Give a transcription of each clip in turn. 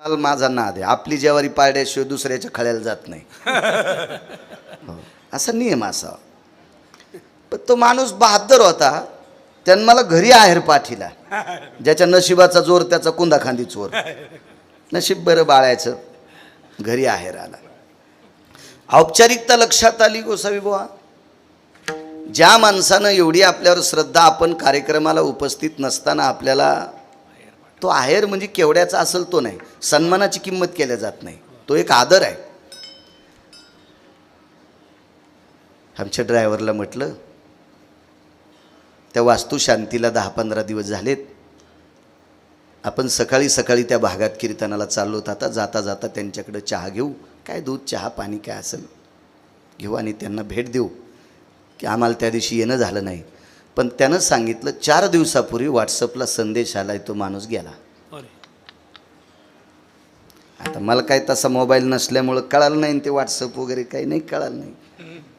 मला माझा नाद आहे, आपली ज्वारी पाड्याशिवाय दुसऱ्याच्या खळ्याला जात नाही. हो, असा नियम असा. पण तो माणूस बहादर होता, त्यानं मला घरी आहेर पाठीला. ज्याच्या नशिबाचा जोर त्याचा कुंदाखांदी चोर. नशीब बरं बाळायचं, घरी आहेर आला. औपचारिकता लक्षात आली गोसावी बुवा. ज्या माणसानं एवढी आपल्यावर श्रद्धा, आपण कार्यक्रमाला उपस्थित नसताना आपल्याला तो आहेर म्हणजे केवढ्याचा असेल तो नाही, सन्मानाची किंमत केल्या जात नाही, तो एक आदर आहे. आमच्या ड्रायव्हरला म्हटलं, त्या वास्तुशांतीला 10-15 दिवस झालेत, आपण सकाळी सकाळी त्या भागात कीर्तनाला चाललो, आता जाता जाता त्यांच्याकडे चहा घेऊ, काय दूध चहा पाणी काय असेल घेऊ आणि त्यांना भेट देऊ. की आम्हाला त्या दिवशी येणं झालं नाही, पण त्यानं सांगितलं 4 दिवसापूर्वी व्हॉट्सअपला संदेश आलाय, तो माणूस गेला. आता मला काय तसा मोबाईल नसल्यामुळं कळालं नाही, ते व्हॉट्सअप वगैरे काही नाही कळालं नाही.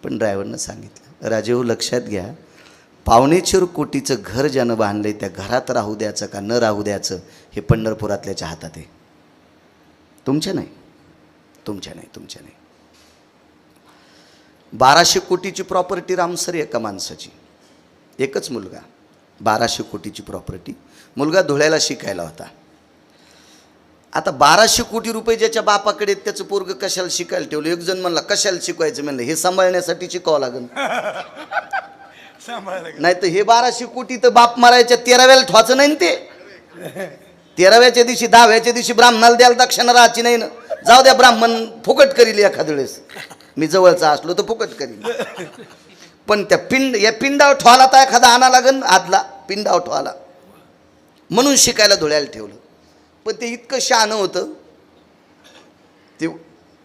पण ड्रायव्हरनं सांगितलं, राजेहो लक्षात घ्या, 4.25 कोटीचं घर ज्यानं बांधलंय त्या घरात राहू द्यायचं का न राहू द्यायचं हे पंढरपुरातल्याच्या हातात आहे, तुमच्या नाही, तुमच्या नाही, तुमच्या नाही. 1200 कोटीची प्रॉपर्टी रामसर एका माणसाची, एकच मुलगा, 1200 कोटीची प्रॉपर्टी. मुलगा धुळ्याला शिकायला होता. आता 1200 कोटी रुपये ज्याच्या बापाकडे त्याचं पोरग कशाला शिकायला ठेवलं. एक जण म्हणला कशाला शिकवायचं, म्हणलं हे सांभाळण्यासाठी शिकावं लागेल, नाही तर हे 1200 कोटी तर बाप मारायच्या 13व्याला ठवाचं नाही. ते 13व्याच्या दिवशी 10व्याच्या दिवशी ब्राह्मणाला द्यायला दक्षिणा राहायची नाही ना. जाऊ द्या, ब्राह्मण फुकट करील एखाद्या वेळेस, मी जवळचा असलो तर फुकट करील. पण त्या या पिंडावर ठेवाला तर एखादा आणा लागन, आदला पिंडावर ठेवाला म्हणून शिकायला धुळ्याला ठेवलं. पण ते इतकं शहाणं होतं, ते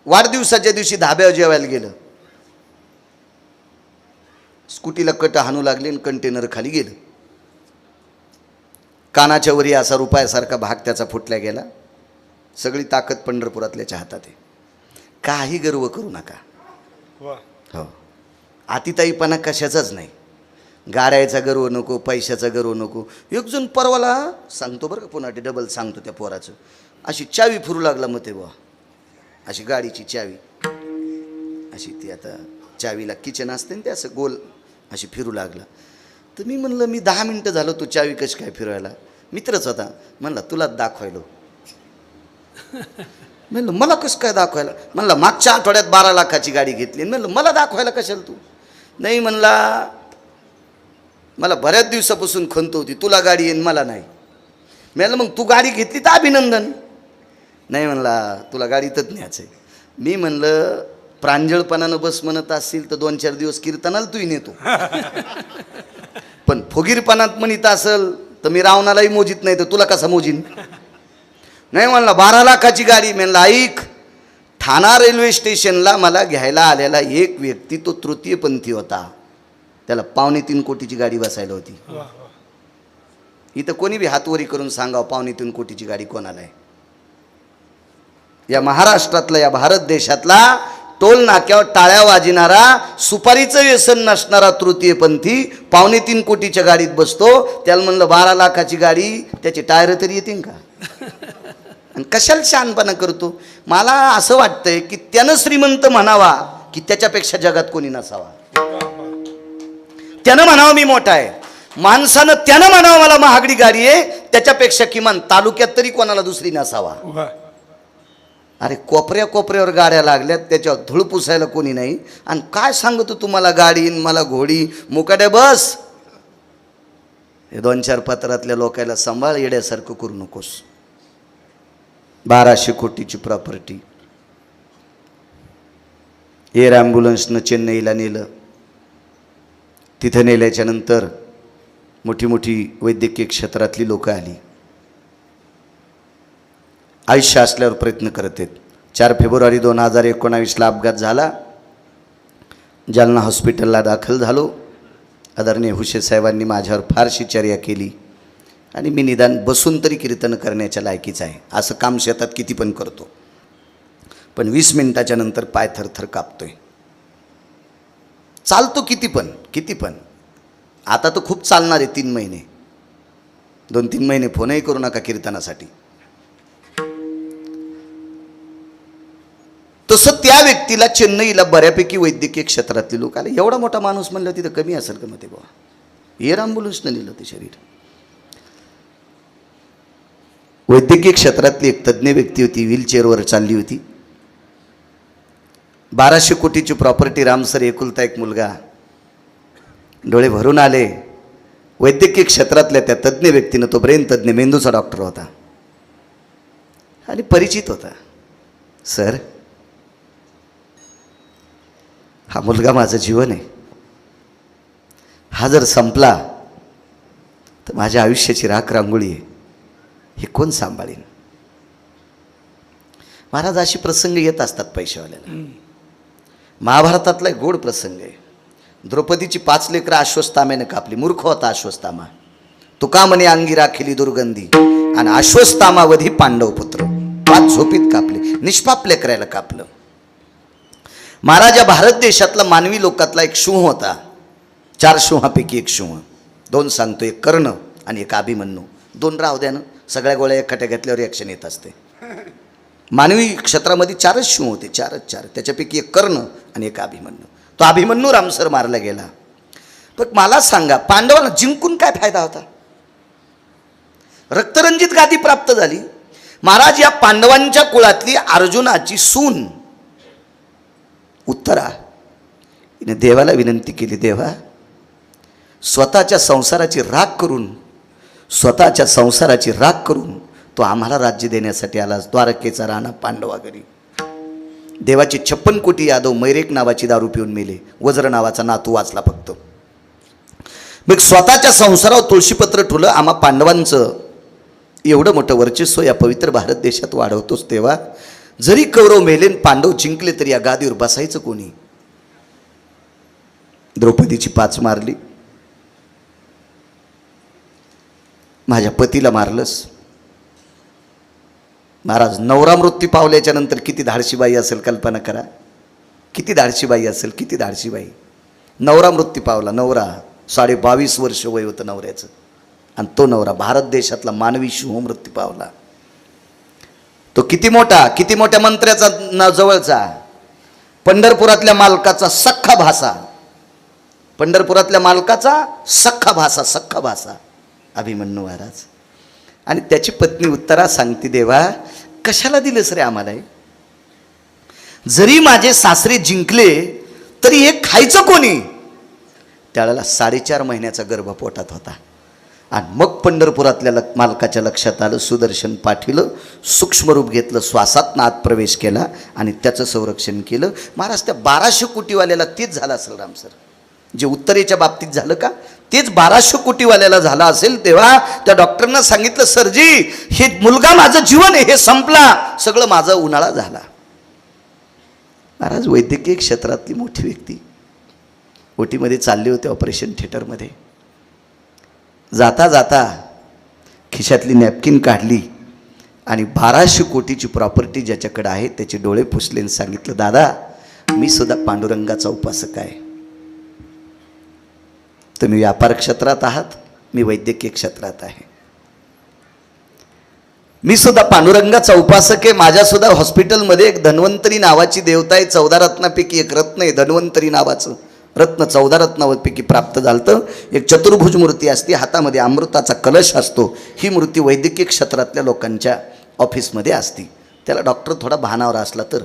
वाढदिवसाच्या दिवशी धाब्यावर जेवायला गेलं, स्कूटीला कट हाणू लागले आणि कंटेनर खाली गेलं. कानाच्या वरी असा रुपयासारखा भाग त्याचा फुटला गेला. सगळी ताकद पंढरपुरातल्याच्या हातात आहे. काही गर्व करू नका. हो, अतिताईपणा कशाचाच नाही. गाड्याचा गर्व नको, पैशाचा गर्व नको. एक जण परवाला सांगतो बरं का, पुन्हा डबल सांगतो, त्या पोराचं अशी चावी फिरू लागला मग ते बुवा, अशी गाडीची चावी अशी, ती आता चावीला किचन असते ना, ते असं गोल अशी फिरू लागला. तर मी म्हणलं, मी 10 मिनटं झालं, तू चावी कशी काय फिरवायला. मित्रच होता, म्हणला तुला दाखवायलो. म्हणलं मला कसं काय दाखवायला. म्हणलं मागच्या आठवड्यात 12 लाखाची गाडी घेतली. म्हणलं मला दाखवायला कशाला तू. नाही म्हणला, मला बऱ्याच दिवसापासून खंत होती, तुला गाडी येईन मला नाही. म्हणलं मग तू गाडी घेतली तर अभिनंदन. नाही म्हणला, तुला गाडीतच न्यायचं आहे. मी म्हणलं प्रांजळपणानं बस म्हणत असेल तर 2-4 दिवस कीर्तनाला तूही नेतो, पण फुगीरपणात म्हणत असेल तर मी रावणालाही मोजित नाही, तर तुला कसा मोजीन. नाही म्हणला 12 लाखाची गाडी. म्हणलं ऐक, ठाणा रेल्वे स्टेशनला मला घ्यायला आलेला एक व्यक्ती तो तृतीयपंथी होता, त्याला 2.25 कोटीची गाडी बसायला होती. इथं कोणी बी हातवरी करून सांगावं 2.25 कोटीची गाडी कोणाला आहे. या महाराष्ट्रातला, या भारत देशातला टोल नाक्यावर टाळ्या वाजणारा, सुपारीचं व्यसन नसणारा तृतीयपंथी 2.25 कोटीच्या गाडीत बसतो. त्याला म्हणलं 12 लाखाची गाडी, त्याचे टायर तरी येतील का. आणि कशाला शहाणपणा करतो. मला असं वाटतंय की त्यानं श्रीमंत म्हणावा की त्याच्यापेक्षा जगात कोणी नसावा. त्यानं म्हणावं मी मोठा आहे, माणसानं त्यानं म्हणावं मला महागडी गाडी आहे, त्याच्यापेक्षा किमान तालुक्यात तरी कोणाला दुसरी नसावा. अरे कोपऱ्या कोपऱ्यावर गाड्या लागल्यात, त्याच्यावर धूळ पुसायला कोणी नाही. आणि काय सांगतो तुम्हाला, गाडी मला घोडी मुकाट्या बस. हे 2-4 पत्रातल्या लोकांना सांभाळ, येड्यासारखं करू नकोस. 1200 कोटीची प्रॉपर्टी. एअर ॲम्ब्युलन्सनं चेन्नईला नेलं. तिथं नेल्याच्या नंतर मोठी मोठी वैद्यकीय क्षेत्रातली लोकं आली. आयुष्य असल्यावर प्रयत्न करत आहेत. 4 फेब्रुवारी 2019ला अपघात झाला. जालना हॉस्पिटलला दाखल झालो. आदरणीय हुशे साहेबांनी माझ्यावर फारशी चर्या केली आणि मी निदान बसून तरी कीर्तन करण्याच्या लायकीच आहे. असं काम शेतात किती पण करतो, पण 20 मिनिटाच्या नंतर पाय थरथर कापतोय. चालतो किती पण. आता तर खूप चालणार आहे 3 महिने. 2-3 महिने फोनही करू नका कीर्तनासाठी. तसं त्या व्यक्तीला चेन्नईला बऱ्यापैकी वैद्यकीय क्षेत्रातले लोक आले. एवढा मोठा माणूस म्हणलं तिथं कमी असेल का मग ते बाबा, एअर ॲम्ब्युलन्सनं नेलं ते शरीर. वैद्यकीय क्षेत्रातली एक तज्ज्ञ व्यक्ती होती, व्हीलचेअरवर चालली होती. 1200 कोटीची प्रॉपर्टी, रामसर एकुलता एक मुलगा. डोळे भरून आले. वैद्यकीय क्षेत्रातल्या त्या तज्ज्ञ व्यक्तीनं, तो ब्रेन तज्ज्ञ, मेंदूचा डॉक्टर होता आणि परिचित होता. सर, हा मुलगा माझं जीवन आहे, हा जर संपला तर माझ्या आयुष्याची राख रांगोळी आहे, हे कोण सांभाळेल? महाराज, अशी प्रसंग येत असतात पैशावाल्याला. महाभारतातला एक गोड प्रसंग आहे. द्रौपदीची 5 लेकरं अश्वत्थाम्याने कापली. मूर्ख होता अश्वत्थामा. तुका म्हणे अंगी राखिली दुर्गंधी, आणि अश्वत्थामावधी पांडव पुत्र. 5 झोपीत कापले, निष्पाप लेकरायला कापलं. महाराज, या भारत देशातला मानवी लोकातला एक सिंह होता. 4 सिंहापैकी एक सिंह. 2 सांगतो, एक कर्ण आणि एक अभिमन्यू. 2 राहू द्या ना, सगळ्या गोळ्या एकट्या घेतल्यावर रिॲक्शन येत असते. मानवी क्षेत्रामध्ये 4च सिंह होते, 4. त्याच्यापैकी एक कर्ण आणि एक अभिमन्यू. तो अभिमन्यू रामसर मारला गेला. पण मला सांगा, पांडवांना जिंकून काय फायदा होता? रक्तरंजित गादी प्राप्त झाली. महाराज, या पांडवांच्या कुळातली अर्जुनाची सून उत्तरा हिने देवाला विनंती केली, देवा, स्वतःच्या संसाराची राख करून तो आम्हाला राज्य देण्यासाठी आला. द्वारकेचा राणा पांडवा घरी. देवाचे 56 कोटी यादव मैरेक नावाची दारू पिऊन मेले. वज्र नावाचा नातू वाचला फक्त. मग स्वतःच्या संसारावर तुळशीपत्र ठुलं. आम्हा पांडवांचं एवढं मोठं वर्चस्व या पवित्र भारत देशात वाढवतोच तेव्हा, जरी कौरव मेले पांडव जिंकले तरी या गादीवर बसायचं कोणी? द्रौपदीची 5 मारली. माझ्या पतीला मारलंस. महाराज, नवरा मृत्यू पावल्याच्या नंतर किती धाडशी बाई असेल कल्पना करा. किती धाडशी बाई असेल, किती धाडशी बाई. नवरा मृत्यू पावला. नवरा 22.5 वर्ष वय होतं नवऱ्याचं, आणि तो नवरा भारत देशातला मानवी सिंह मृत्यू पावला. तो किती मोठ्या मंत्र्याचा जवळचा, पंढरपुरातल्या मालकाचा सख्खा भासा अभिमन्यू महाराज. आणि त्याची पत्नी उत्तरा सांगते, देवा, कशाला दिलंस रे आम्हाला? जरी माझे सासरे जिंकले तरी हे खायचं कोणी? त्यावेळेला 4.5 महिन्याचा गर्भ पोटात होता. आणि मग पंढरपुरातल्या मालकाच्या लक्षात आलं. सुदर्शन पाठीलं, सूक्ष्म रूप घेतलं, श्वासात आत प्रवेश केला आणि त्याचं संरक्षण केलं. महाराज, त्या 1200 कोटीवाल्याला तेच झालं असेल रामसर, जे उत्तरेच्या बाबतीत झालं का तेच 1200 कोटीवाल्याला झालं असेल. तेव्हा त्या डॉक्टरना सांगितलं, सरजी, हे मुलगा माझं जीवन आहे, हे संपला, सगळं माझा उन्हाळा झाला. महाराज, वैद्यकीय क्षेत्रातली मोठी व्यक्ती ओटीमध्ये चालले होते, ऑपरेशन थिएटरमध्ये. जाता जाता खिशातली नॅपकिन काढली आणि 1200 कोटीची प्रॉपर्टी ज्याच्याकडे आहे त्याचे डोळे पुसले आणि सांगितलं, दादा, मी सुद्धा पांडुरंगाचा उपासक आहे. तुम्ही व्यापार क्षेत्रात आहात, मी वैद्यकीय क्षेत्रात आहे. मी सुद्धा पांडुरंगाचा उपासक आहे. माझ्यासुद्धा हॉस्पिटलमध्ये एक धन्वंतरी नावाची देवता आहे. 14 रत्नापैकी एक रत्न आहे धन्वंतरी नावाचं. रत्न 14 रत्नापैकी प्राप्त झालं. एक चतुर्भुज मूर्ती असते, हातामध्ये अमृताचा कलश असतो. ही मूर्ती वैद्यकीय क्षेत्रातल्या लोकांच्या ऑफिसमध्ये असते. त्याला डॉक्टर थोडा भानावर असला तर,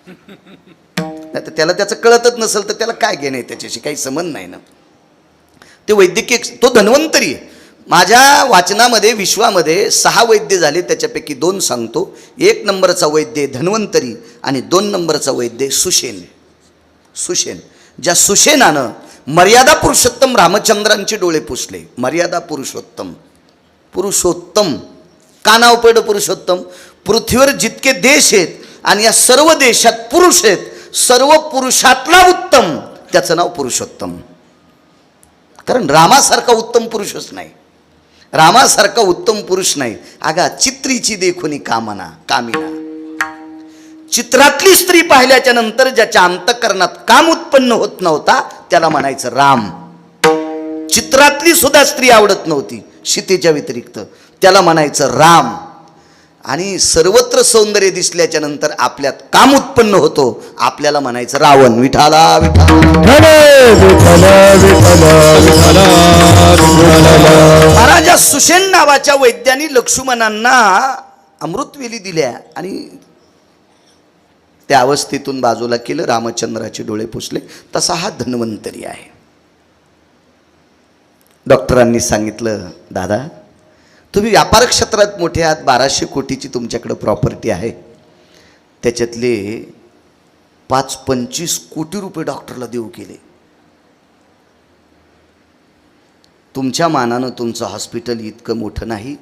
नाही तर त्याला त्याचं कळतच नसेल तर त्याला काय घेणं आहे, त्याच्याशी काही संबंध नाही ना. ते वैद्यकीय, तो धन्वंतरी आहे. माझ्या वाचनामध्ये विश्वामध्ये 6 वैद्य झाले, त्याच्यापैकी 2 सांगतो. 1 नंबरचा वैद्य धन्वंतरी आणि 2 नंबरचा वैद्य सुषेण. ज्या सुषेणानं मर्यादा पुरुषोत्तम रामचंद्रांचे डोळे पुसले. मर्यादा पुरुषोत्तम का नाव पडलं पुरुषोत्तम? पृथ्वीवर जितके देश आहेत आणि या सर्व देशात पुरुष आहेत, सर्व पुरुषातला उत्तम त्याचं नाव पुरुषोत्तम. कारण रामासारखा उत्तम पुरुषच नाही, रामासारखा उत्तम पुरुष नाही. अगा, चित्रीची देखुनी कामिना. चित्रातली स्त्री पाहिल्याच्या नंतर ज्याच्या अंतःकरणात काम उत्पन्न होत नव्हता त्याला म्हणायचं राम. चित्रातली सुद्धा स्त्री आवडत नव्हती सीतेच्या व्यतिरिक्त, त्याला म्हणायचं राम. आणि सर्वत्र सौंदर्य दिसल्याच्या नंतर आपल्यात काम उत्पन्न होतो. आपल्याला म्हणायचं रावण विठाला विठाला. महाराजा सुषेण नावाच्या वैद्यानी लक्ष्मणांना अमृतवेली दिल्या आणि त्या अवस्थेतून बाजूला केलं. रामचंद्राचे डोळे पुसले. तसा हा धन्वंतरी आहे. डॉक्टरांनी सांगितलं, दादा तुम्ही व्यापार क्षेत्रात मोठे आहात, 1200 कोटीची तुमच्याकडे प्रॉपर्टी आहे, त्याच्यातले 5-25 कोटी रुपये डॉक्टरला देऊ केले. तुमच्या मानानं तुमचं हॉस्पिटल इतकं मोठं नाही,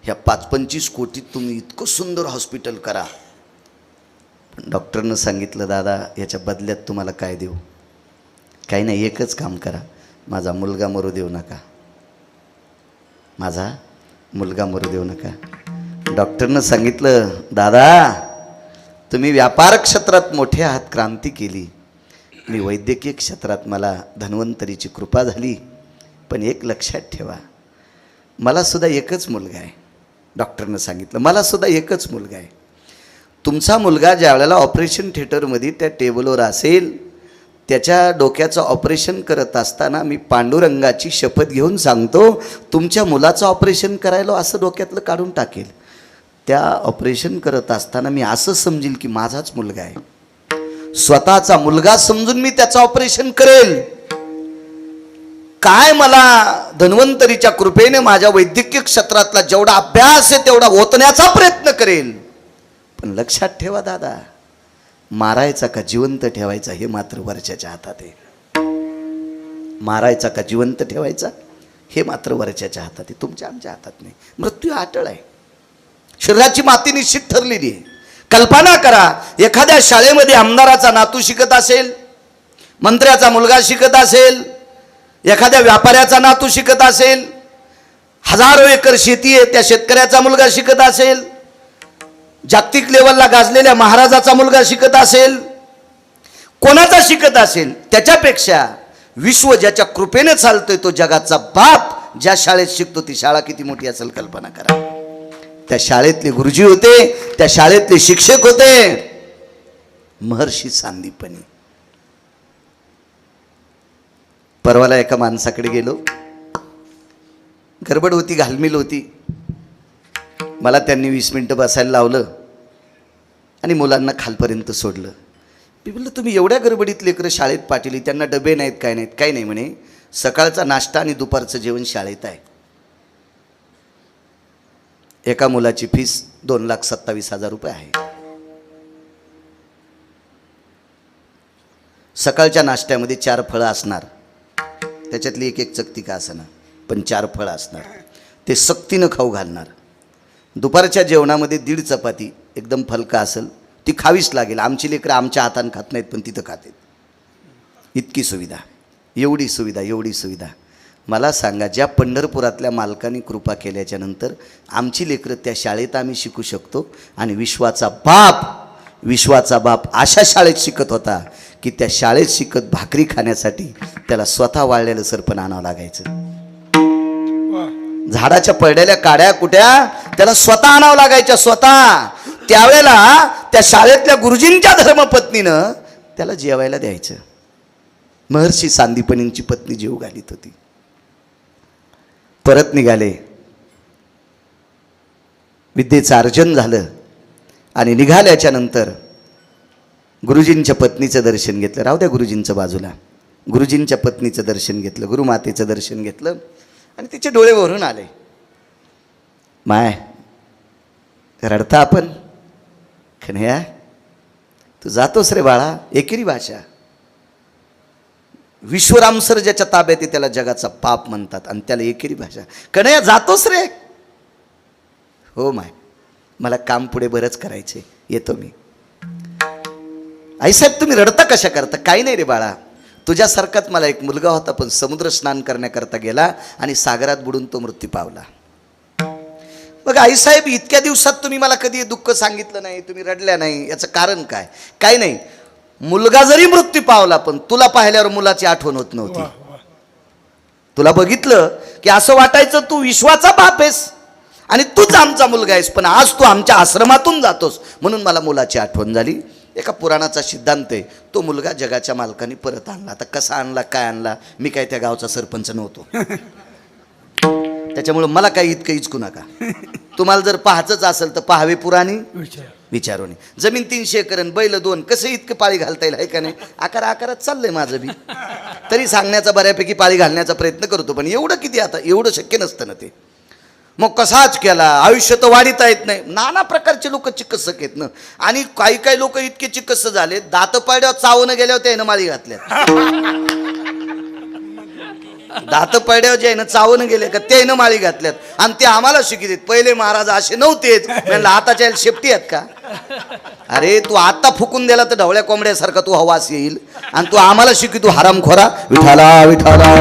ह्या 5-25 कोटीत तुम्ही इतकं सुंदर हॉस्पिटल करा. पण डॉक्टरनं सांगितलं, दादा याच्या बदल्यात तुम्हाला काय देऊ? काही नाही, एकच काम करा, माझा मुलगा मरू देऊ नका, माझा मुलगा मरू देऊ नका. डॉक्टरनं सांगितलं, दादा तुम्ही व्यापार क्षेत्रात मोठे आहात, क्रांती केली, मी वैद्यकीय क्षेत्रात मला धन्वंतरीची कृपा झाली, पण एक लक्षात ठेवा, मला सुद्धा एकच मुलगा आहे. डॉक्टरनं सांगितलं, मला सुद्धा एकच मुलगा आहे. तुमचा मुलगा ज्या वेळेला ऑपरेशन थिएटरमध्ये त्या टेबलवर असेल, त्याच्या डोक्याचं ऑपरेशन करत असताना मी पांडुरंगाची शपथ घेऊन सांगतो, तुमच्या मुलाचं ऑपरेशन करायला असं डोक्यातलं काढून टाकेल. त्या ऑपरेशन करत असताना मी असं समजेल की माझाच मुलगा आहे, स्वतःचा मुलगा समजून मी त्याचं ऑपरेशन करेल. काय मला धन्वंतरीच्या कृपेने माझ्या वैद्यकीय क्षेत्रातला जेवढा अभ्यास आहे तेवढा ओतण्याचा प्रयत्न करेल. पण लक्षात ठेवा दादा, मारायचा का जिवंत ठेवायचा हे मात्र वरच्याच्या हातात आहे. मारायचा का जिवंत ठेवायचा हे मात्र वरच्याच्या हातात आहे, तुमच्या आमच्या हातात नाही. मृत्यू अटळ आहे, शरीराची माती निश्चित ठरलेली आहे. कल्पना करा, एखाद्या शाळेमध्ये आमदाराचा नातू शिकत असेल, मंत्र्याचा मुलगा शिकत असेल, एखाद्या व्यापाऱ्याचा नातू शिकत असेल, हजारो एकर शेती आहे त्या शेतकऱ्याचा मुलगा शिकत असेल, जागतिक लेवलला गाजलेल्या महाराजाचा मुलगा शिकत असेल, कोणाचा शिकत असेल, त्याच्यापेक्षा विश्व ज्याच्या कृपेने चालतोय तो जगाचा बाप ज्या शाळेत शिकतो ती शाळा किती मोठी असेल कल्पना करा. त्या शाळेतले गुरुजी होते, त्या शाळेतले शिक्षक होते महर्षी सांदीपनी. परवाला एका माणसाकडे गेलो, गडबड होती, घालमेल होती. मला त्यांनी 20 मिनिटं बसायला लावलं आणि मुलांना खालपर्यंत सोडलं. मी बोललं, तुम्ही एवढ्या गडबडीत लेकरं शाळेत पाठवली, त्यांना डबे नाहीत, काय नाहीत. काही नाही म्हणे, सकाळचा नाश्ता आणि दुपारचं जेवण शाळेत आहे. एका मुलाची फीस 2,27,000 रुपये आहे. सकाळच्या नाश्त्यामध्ये 4 फळं असणार, त्याच्यातली एक चकती का असणार, पण 4 फळं असणार, ते सक्तीनं खाऊ घालणार. दुपारच्या जेवणामध्ये 1.5 चपाती एकदम फलका असेल, ती खावीच लागेल. आमची लेकरं आमच्या हातानं खात नाहीत, पण तिथं खातात. इतकी सुविधा, एवढी सुविधा, एवढी सुविधा. मला सांगा, ज्या पंढरपुरातल्या मालकांनी कृपा केल्याच्या नंतर आमची लेकरं त्या शाळेत आम्ही शिकू शकतो. आणि विश्वाचा बाप अशा शाळेत शिकत होता की त्या शाळेत शिकत भाकरी खाण्यासाठी त्याला स्वतः वाळलेलं सरपण आणावं लागायचं. झाडाच्या पडलेल्या काड्या कुट्या त्याला स्वतः आणावं लागायच्या, स्वतः. त्यावेळेला त्या शाळेतल्या गुरुजींच्या धर्मपत्नीनं त्याला जेवायला द्यायचं. महर्षी सांदीपनींची पत्नी जेव घालीत होती. परत निघाले, विद्येचं अर्जन झालं आणि निघाल्याच्या नंतर गुरुजींच्या पत्नीचं दर्शन घेतलं. राहू द्या गुरुजींचं बाजूला, गुरुजींच्या पत्नीचं दर्शन घेतलं, गुरुमातेचं दर्शन घेतलं आणि तिचे डोळे भरून आले. माय रडता आपण? खन्या तू जातोस रे बाळा, एकेरी भाषा. विश्वरामसर ज्याच्या ताब्यात आहे त्याला जगाचा पाप म्हणतात आणि त्याला एकेरी भाषा. कन्हैया जातोस रे? हो माय, मला काम पुढे बरंच करायचे, येतो मी. आईसाहेब तुम्ही रडता कशा करता? काही नाही रे बाळा, तुझ्यासारखाच मला एक मुलगा होता, पण समुद्र स्नान करण्याकरता गेला आणि सागरात बुडून तो मृत्यू पावला. मग आईसाहेब इतक्या दिवसात तुम्ही मला कधी दुःख सांगितलं नाही, तुम्ही रडल्या नाही, याचं कारण काय? काही नाही, मुलगा जरी मृत्यू पावला पण तुला पाहिल्यावर मुलाची आठवण होत नव्हती. तुला बघितलं की असं वाटायचं तू विश्वाचा बाप आहेस आणि तूच आमचा मुलगा आहेस, पण आज तू आमच्या आश्रमातून जातोस म्हणून मला मुलाची आठवण झाली. एका पुराणाचा सिद्धांत आहे, तो मुलगा जगाच्या मालकाने परत आणला. आता कसा आणला, काय आणला, मी काय त्या गावचा सरपंच नव्हतो, त्याच्यामुळं मला काही इतकं इचकू नका. तुम्हाला जर पाहायचंच असेल तर पाहावे पुराणी विचारून. जमीन 300 एकर आणि बैल 2, कसं इतकं पाळी घालता येईल आहे का नाही. आकारात चाललंय माझं बी, तरी सांगण्याचा बऱ्यापैकी पाळी घालण्याचा प्रयत्न करतो, पण एवढं किती, आता एवढं शक्य नसतं ना ते. मग कसाच केला, आयुष्य तर वाढीता येत नाही. नाना प्रकारचे लोक चिकित्सक आहेत ना, आणि काही काही लोक इतके चिकित्सक झाले, दात पडल्यावर चावून गेल्यावर त्यानं माळी घातल्या. दात पडल्यावर ज्यानं चावून गेले का त्यानं माळी घातल्यात, आणि ते आम्हाला शिकित. पहिले महाराज असे नव्हतेच, म्हणलं आताच्या शेपटी आहेत का. अरे तू आता फुकून दिला तर ढवळ्या कोंबड्यासारखा तू हवास येईल, आणि तू आम्हाला शिकितो हरामखोरा. विठाला विठाला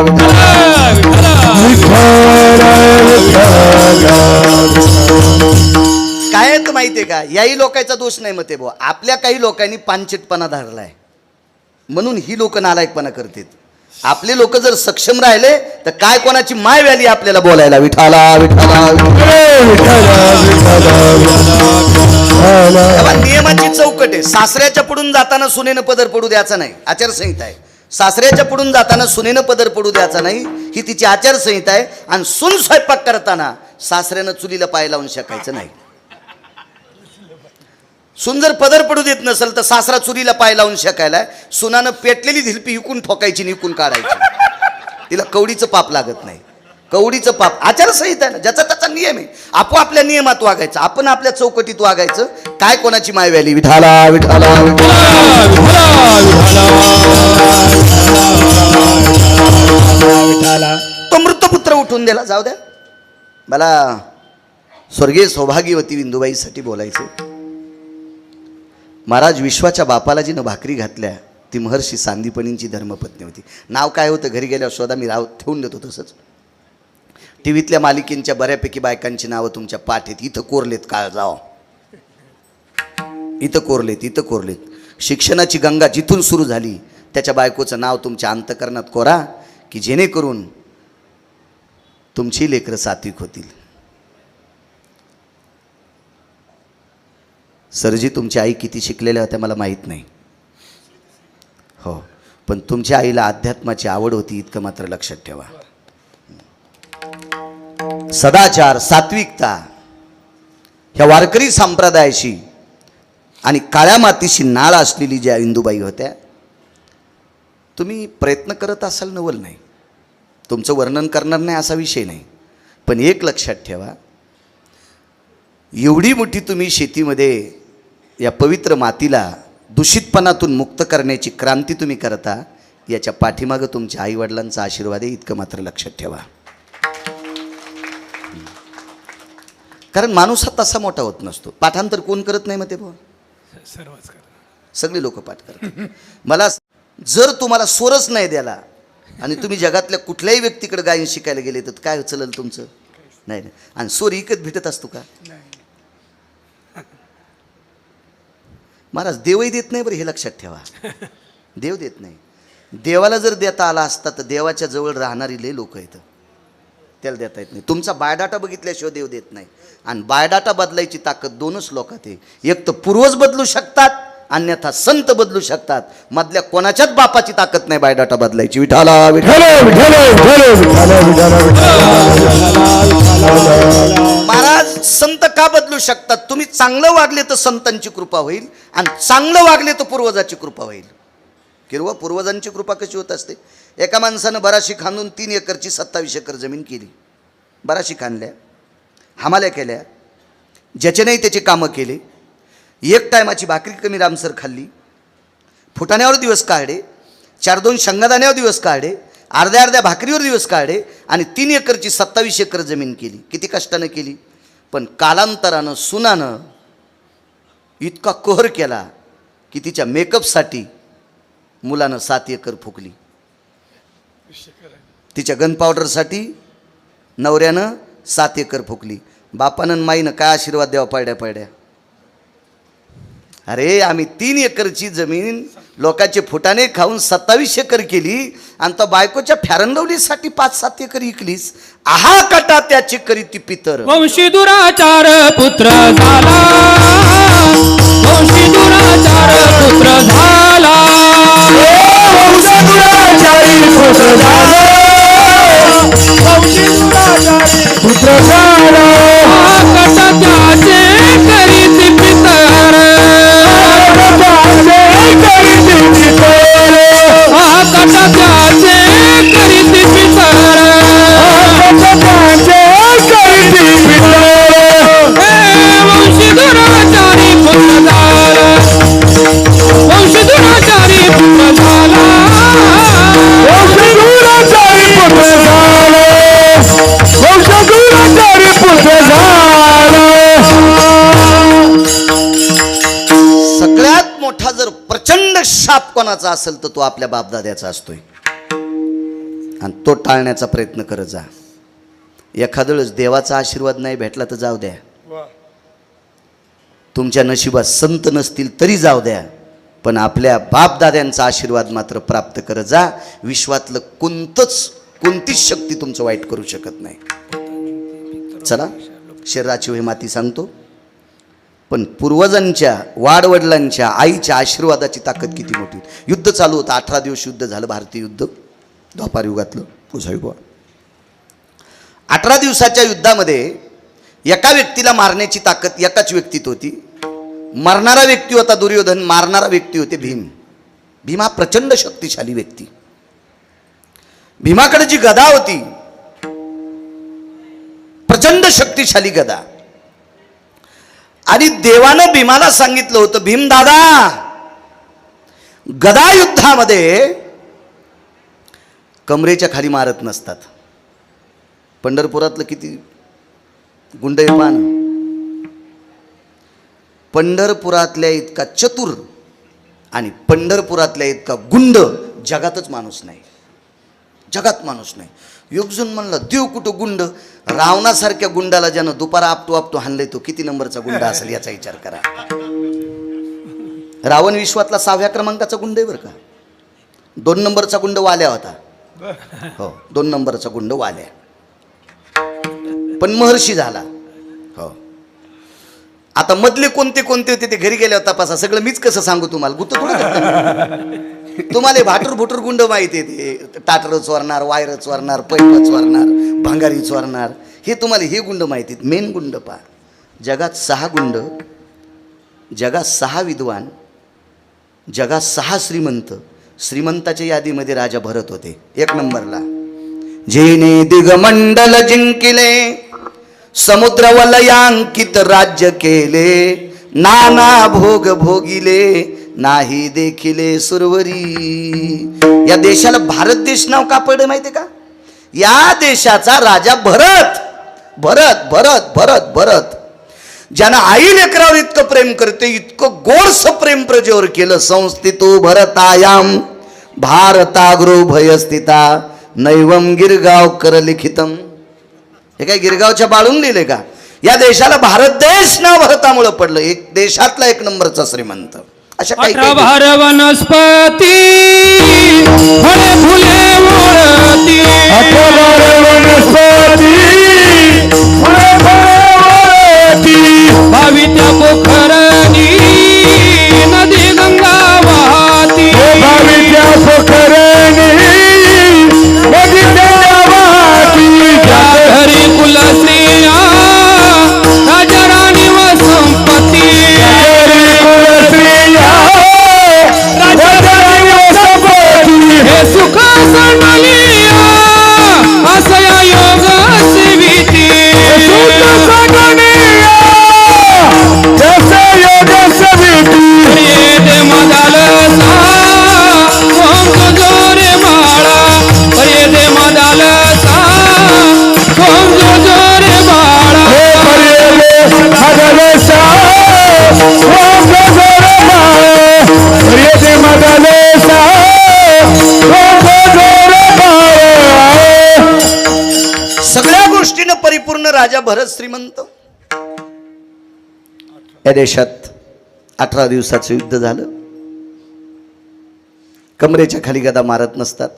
काय तर माहितीये का, याही लोकांचा दोष नाही मग ते बुवा, आपल्या काही लोकांनी पानचिटपणा धरलाय म्हणून ही लोक नालायकपणा करतात. आपले लोक जर सक्षम राहिले तर काय कोणाची माय व्याली आपल्याला बोलायला. विठाला विठाला नियमाची चौकट आहे. सासऱ्याच्या पुढून जाताना सुनेनं पदर पडू द्यायचा नाही, आचारसंहिता आहे. सासऱ्याच्या पुढून जाताना सुनेनं पदर पडू द्यायचा नाही, ही तिची आचारसंहिता आहे. आणि सून स्वयंपाक करताना सासऱ्यानं चुलीला पाय लावून शेकायचं नाही. सून जर पदर पडू देत नसेल तर सासरा चुलीला पाय लावून शेकायला. सुनानं पेटलेली धिलपी इकून ठोकायची, इकून काढायची. तिला कवडीचं पाप लागत नाही. कवडीचं पाप आचारसंहिता आहे ना, ज्याचा त्याचा नियम आहे. आपोआपल्या नियमात वागायचं, आपण आपल्या चौकटीत वागायचं. काय कोणाची माय व्याली. विठाला विठाला तो मृतपुत्र उठून दिला. जाऊ द्या, मला स्वर्गीय सौभाग्यवती विंदुबाईसाठी बोलायचं. महाराज विश्वाच्या बापाला जिनं भाकरी घातल्या ती महर्षी सांदीपनींची धर्मपत्नी होती. नाव काय होतं घरी गेल्यावर शोधा, मी राव ठेवून देतो. तसंच टी व्हीतल्या मालिकेंच्या बऱ्यापैकी बायकांची नावं तुमच्या पाठ आहेत. इथं कोरलेत, काळ जाव, इथं कोरलेत, इथं कोरलेत. शिक्षणाची गंगा जिथून सुरू झाली त्याच्या बायकोचं नाव तुमच्या अंतकरणात कोरा, की जेणेकरून तुमची लेकरं सात्विक होतील. सरजी तुमची आई किती शिकलेल्या होत्या मला माहीत नाही, हो, पण तुमच्या आईला अध्यात्माची आवड होती इतकं मात्र लक्षात ठेवा. सदाचार, सात्विकता ह्या वारकरी संप्रदायाशी आणि काळ्या मातीशी नाळ असलेली ज्या इंदुबाई होत्या, तुम्ही प्रयत्न करत असाल नवल नाही, तुमचं वर्णन करणार नाही असा विषय नाही. पण एक लक्षात ठेवा, एवढी मोठी तुम्ही शेतीमध्ये या पवित्र मातीला दूषितपणातून मुक्त करण्याची क्रांती तुम्ही करता, याच्या पाठीमागं तुमच्या आईवडिलांचा आशीर्वाद आहे इतकं मात्र लक्षात ठेवा. कारण माणूस हा तसा मोठा होत नसतो. पाठांतर कोण करत नाही मग ते भाऊ, सगळे लोक पाठ करतात. मला जर तुम्हाला स्वरच नाही द्याला आणि तुम्ही जगातल्या कुठल्याही व्यक्तीकडे गायन शिकायला गेले तर काय चलल तुमचं? नाही. आणि स्वर इकत भेटत असतो का महाराज? देवही देत नाही बरं, हे लक्षात ठेवा. देव देत नाही. देवाला जर देता आला असता तर देवाच्या जवळ राहणारी लय लोक आहेत, त्याला देता येत नाही. तुमचा बायोडाटा बघितल्याशिवाय देव देत नाही. आणि बायोडाटा बदलायची ताकद दोनच लोकात आहे, एक तर पूर्वज बदलू शकतात, अन्यथा संत बदलू शकतात. मधल्या कोणाच्याच बापाची ताकद नाही बायोडाटा बदलायची. विठाला महाराज संत का बदलू शकतात? तुम्ही चांगलं वागले तर संतांची कृपा होईल, आणि चांगलं वागले तर पूर्वजाची कृपा होईल. किंवा पूर्वजांची कृपा कशी होत असते? एका माणसानं बराशी खांदून 3 एकरची 27 एकर जमीन केली. बराशी खांदल्या, हमाल्या केल्या, ज्याच्यानेही त्याचे कामं केले. एक टायमाची भाकरी कमी रामसर खाल्ली, फुटाण्यावर दिवस काढले, 4-2 शेंगादाण्यावर दिवस काढले, अर्ध्या भाकरीवर दिवस काढले, आणि 3 एकरची 27 एकर जमीन केली. किती कष्टानं केली. पण कालांतरानं सुनानं इतका कहर केला की तिच्या मेकअपसाठी मुलानं 7 एकर फुकली. तिच्या गन पावडरसाठी नवऱ्यानं 7 एकर फुकली. बापानं माईनं काय आशीर्वाद द्यावा पडड्या. अरे आम्ही 3 एकरची जमीन लोकांचे फुटाणे खाऊन 27 एकर केली आणि तो बायकोच्या फॅरन लवलीसाठी 5-7 एकर इकलीस. आहा कटा त्याचे करी ती पितर. वंशी दुराचार पुत्र झाला, वंशी दुराचार पुत्र झाला, वंशी दुराचारी पुत्र झाला, वंशी दुराचारी पुत्र झाला. कटा त्याचे करीत पितर, कटा त्याचे करीत पितर, वंशी दुराचारी पुत्र झाला, वंशी दुराचारी पुत्र झाला, वंशी दुराचारी पुत्र झाला, वंशी दुराचारी पुत्र झाला. सगळ्यात मोठा जर प्रचंड शाप कोणाचा असेल तर तो आपल्या बापदाद्याचा असतोय आणि तो टाळण्याचा प्रयत्न करत जा. एखाद्या वेळेस देवाचा आशीर्वाद नाही भेटला तर जाऊ द्या, तुमच्या नशिबात संत नसतील तरी जाऊ द्या, पण आपल्या बापदाद्यांचा आशीर्वाद मात्र प्राप्त करत जा. विश्वातलं कोणतीच शक्ती तुमचं वाईट करू शकत नाही. चला शरीराची वही माती सांगतो, पण पूर्वजांच्या वाडवडिलांच्या आईच्या आशीर्वादाची ताकद किती मोठी. युद्ध चालू होतं, 18 दिवस युद्ध झालं, भारतीय युद्ध द्वापार युगातलं कुशायुग. 18 दिवसाच्या युद्धामध्ये एका व्यक्तीला मारण्याची ताकद एकाच व्यक्तीत होती. मरणारा व्यक्ती होता दुर्योधन, मारणारा व्यक्ती होते भीम. भीम हा प्रचंड शक्तिशाली व्यक्ती. भीमाकडे जी गदा होती, प्रचंड शक्तिशाली गदा, आणि देवानं भीमाला सांगितलं होतं, भीम दादा, गदा युद्धामध्ये कमरेच्या खाली मारत नसतात. पंढरपुरातलं किती गुंड आहे पान. पंढरपुरातल्या इतका चतुर आणि पंढरपुरातल्या इतका गुंड जगातच माणूस नाही, जगात माणूस नाही. एकजण म्हणला देव कुठं गुंड, रावणासारख्या गुंडाला ज्यानं दुपारा आपटू हाणले तो किती नंबरचा गुंड असेल याचा विचार करा. रावण विश्वातला 6व्या क्रमांकाचा गुंड आहे बरं का. 2 नंबरचा गुंड वाल्या होता. हो, 2 नंबरचा गुंड वाल्या, पण महर्षी झाला. हो, आता मधले कोणते कोणते होते ते घरी गेल्यावर तपासा. सगळं मीच कसं सांगू तुम्हाला, गुत्त थोडं. तुम्हाला भाटूर भुटूर गुंड माहिती आहे, ते टाटर चोरणार, वायर चोरणार, पैप चोरणार, भांगारी चोरणार, हे तुम्हाला हे गुंड माहिती आहेत. मेन गुंड पहा, जगात 6 गुंड, जगात 6 विद्वान, जगात 6 श्रीमंत. श्रीमंताच्या यादीमध्ये राजा भरत होते 1 नंबरला. जेने दिगमंडल जिंकिले, समुद्र वलयांकित राज्य केले, नाना भोग भोगिले, नाही देखिले सुरवरी. या देशाला भारत देश नाव का पडलं माहितीये का? या देशाचा राजा भरत. भरत भरत भरत भरत ज्यानं आई लेकरावर इतकं प्रेम करते, इतकं गोडस प्रेम प्रजेवर केलं. संस्थितो भरतायाम भारताग्रो भयस्थिता नैवम गिरगाव कर लिखितम. हे काय गिरगावच्या बाळून लिहिले का? या देशाला भारत देश नाव भरतामुळं पडलं. एक देशातला 1 नंबरचा श्रीमंत. अशा काही 18 भार वनस्पती, फळे फुले मोरती, 18 भार वनस्पती, फळे मोरती, 22 पोखरणी नदी गंगा वाहती, 22 पोखरणी नदी गंगा वाहती. घरी कुल स्त्रिया राजा राणी व संपत्ती, हे सुख सांडलिया असया योग सेविती, ये मदालसा ओम जोरे माळा, ये दे मदालसा ओम जोरे माळा, सगळ्या गोष्टीनं परिपूर्ण राजा भरत श्रीमंत. या देशात 18 दिवसाचं युद्ध झालं. कमरेच्या खाली गदा मारत नसतात.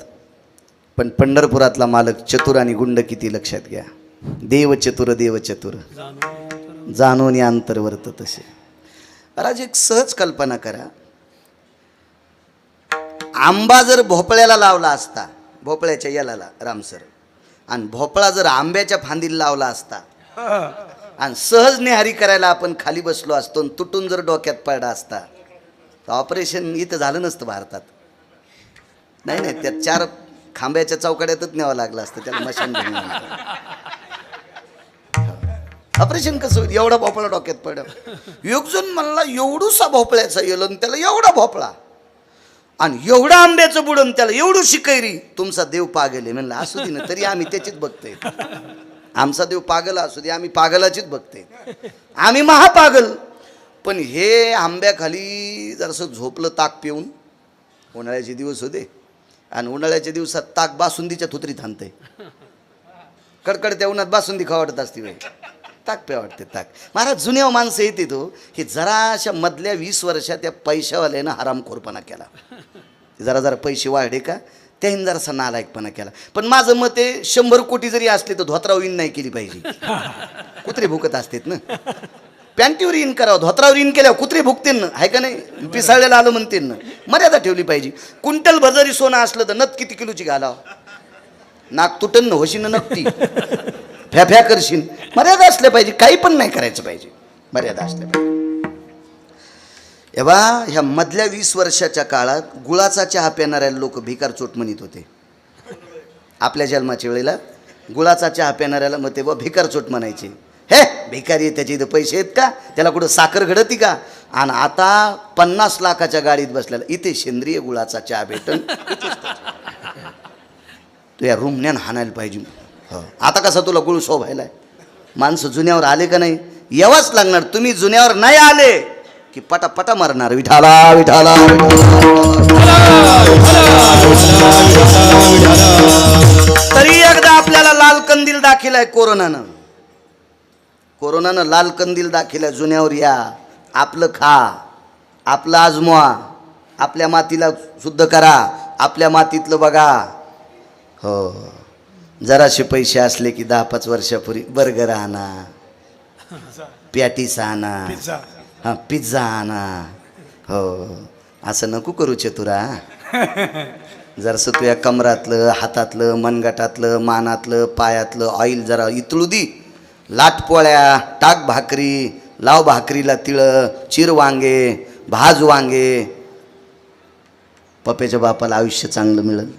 पण पंढरपुरातला मालक चतुर आणि गुंड किती लक्षात घ्या. देव चतुर देव चतुर जाणून अंतर्वर्त तसे. आज एक सहज कल्पना करा, आंबा जर भोपळ्याला लावला असता, भोपळ्याच्या याला रामसर, आणि भोपळा जर आंब्याच्या फांदीला लावला असता आणि सहज नेहारी करायला आपण खाली बसलो असतो आणि तुटून जर डोक्यात पडला असता तर ऑपरेशन इथं झालं नसतं भारतात. नाही नाही, त्यात 4 खांब्याच्या चौकड्यातच न्यावं लागलं असतं त्याला मशीन घेऊन. ऑपरेशन कसं होईल? एवढा भोपळा डोक्यात पडला. एक जण म्हणला एवढूसा भोपळ्याचा येलो आणि त्याला एवढा भोपळा आणि एवढं आंब्याचं बुडून त्याला एवढं शिकैरी, तुमचा देव पागल आहे. म्हणलं असू दे ना, तरी आम्ही त्याचीच बघतोय. आमचा देव पागल असू दे, आम्ही पागलाचीच बघतोय. आम्ही महापागल. पण हे आंब्याखाली जरासं झोपलं ताक पिऊन, उन्हाळ्याचे दिवस होते आणि उन्हाळ्याच्या दिवसात ताक बासुंदीच्या थुत्रीत आणतंय. कडकडत्या उन्हात बासुंदी खावडत असते बाई, ताक प्या वाटते ताक. महाराज जुन्या माणसं येते तो हे जरा अशा मधल्या 20 वर्षात त्या पैशावाल्यानं हरामखोरपणा केला. जरा जरा पैसे वाढले का त्याहीन जरासा नालायकपणा केला. पण माझं मत आहे 100 कोटी जरी असले तर धोत्रावर इन नाही केली पाहिजे. कुत्रे भुकत असतात ना, पॅन्टीवर इन करावं, धोत्रावर इन केल्यावर कुत्रे भुकतील ना, आहे का नाही? पिसाळलेलं आलं म्हणतील ना. मर्यादा ठेवली पाहिजे. क्विंटल भर सोनं असलं तर नथ किती किलोची घालावं? नाक तुटन न होशीन नक्की, फ्या करशील. मर्यादा असल्या पाहिजे, काही पण नाही करायचं पाहिजे, मर्यादा असल्या पाहिजे. एव्हा ह्या मधल्या 20 वर्षाच्या काळात गुळाचा चहा पिणाऱ्या लोक भिकार चोट म्हणत होते. आपल्या जन्माच्या वेळेला गुळाचा चहा पिणाऱ्याला मग ते भिकार चोट म्हणायचे. हे भिकारी, त्याचे इथं पैसे आहेत का? त्याला कुठं साखर घडती का? आणि आता 50 लाखाच्या गाडीत बसलेला इथे सेंद्रिय गुळाचा चहा भेटन, तू या रुमण्यान हाणायला पाहिजे. हो, आता कसा तुला गुळ शोभायलाय? माणसं जुन्यावर आले का नाही? यावंच लागणार. तुम्ही जुन्यावर नाही आले की पटापटा मरणार. विठाला विठाला तरी एकदा आपल्याला लाल कंदील दाखिलाय कोरोनानं. कोरोनानं लाल कंदील दाखिलाय. जुन्यावर या, आपलं खा, आपलं आजमवा, आपल्या मातीला शुद्ध करा, आपल्या मातीतलं बघा. हो, जराशे पैसे असले की 10-5 वर्षापूर्वी बर्गर आणा, पॅटीस आणा, हां पिझ्झा आणा. हो, असं नको करू चतुरा. जरासं तुझ्या कमरातलं, हातातलं, मनगटातलं, मानातलं, पायातलं ऑइल जरा इतळू दी. लाटपोळ्या, टाक भाकरी, लाव भाकरीला तिळं, चिर वांगे, भाज वांगे. पप्याच्या बापाला आयुष्य चांगलं मिळेल.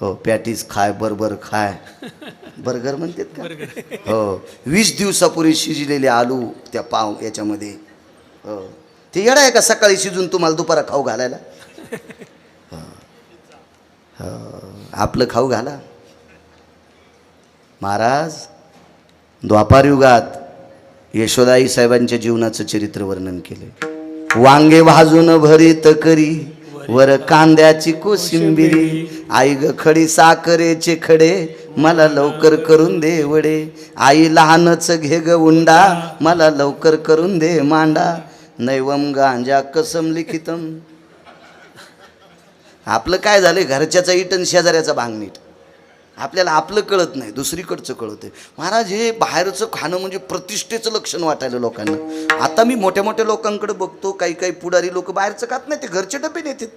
हो, पॅटीस खाय, बर्गर खाय. बर्गर म्हणतात का? हो, 20 दिवसापूर्वी शिजलेले आलू त्या पाव याच्यामध्ये. हो, ते येडा आहे का सकाळी शिजून तुम्हाला दुपारा खाऊ घालायला? हो, आपलं खाऊ घाला. महाराज द्वापार युगात यशोदाई साहेबांच्या जीवनाचं चरित्र वर्णन केले. वांगे भाजून भरीत करी, वर कांद्याची कोशिंबिरी, आई ग खडी साखरेचे खडे, मला लवकर करून दे वडे. आई लहानच घे ग उंडा, मला लवकर करून दे मांडा. नैवम गांजा कसम लिखितम. आपलं काय झालं? घरच्याचा इटन शेजाऱ्याचा भांगनीट. आपल्याला आपलं कळत नाही, दुसरीकडचं कळतंय. महाराज हे बाहेरचं खाणं म्हणजे प्रतिष्ठेचं लक्षण वाटायलं लोकांना. आता मी मोठ्या मोठ्या लोकांकडे बघतो, काही काही पुढारी लोक बाहेरचं खात नाही, ते घरचे डबे नेतात.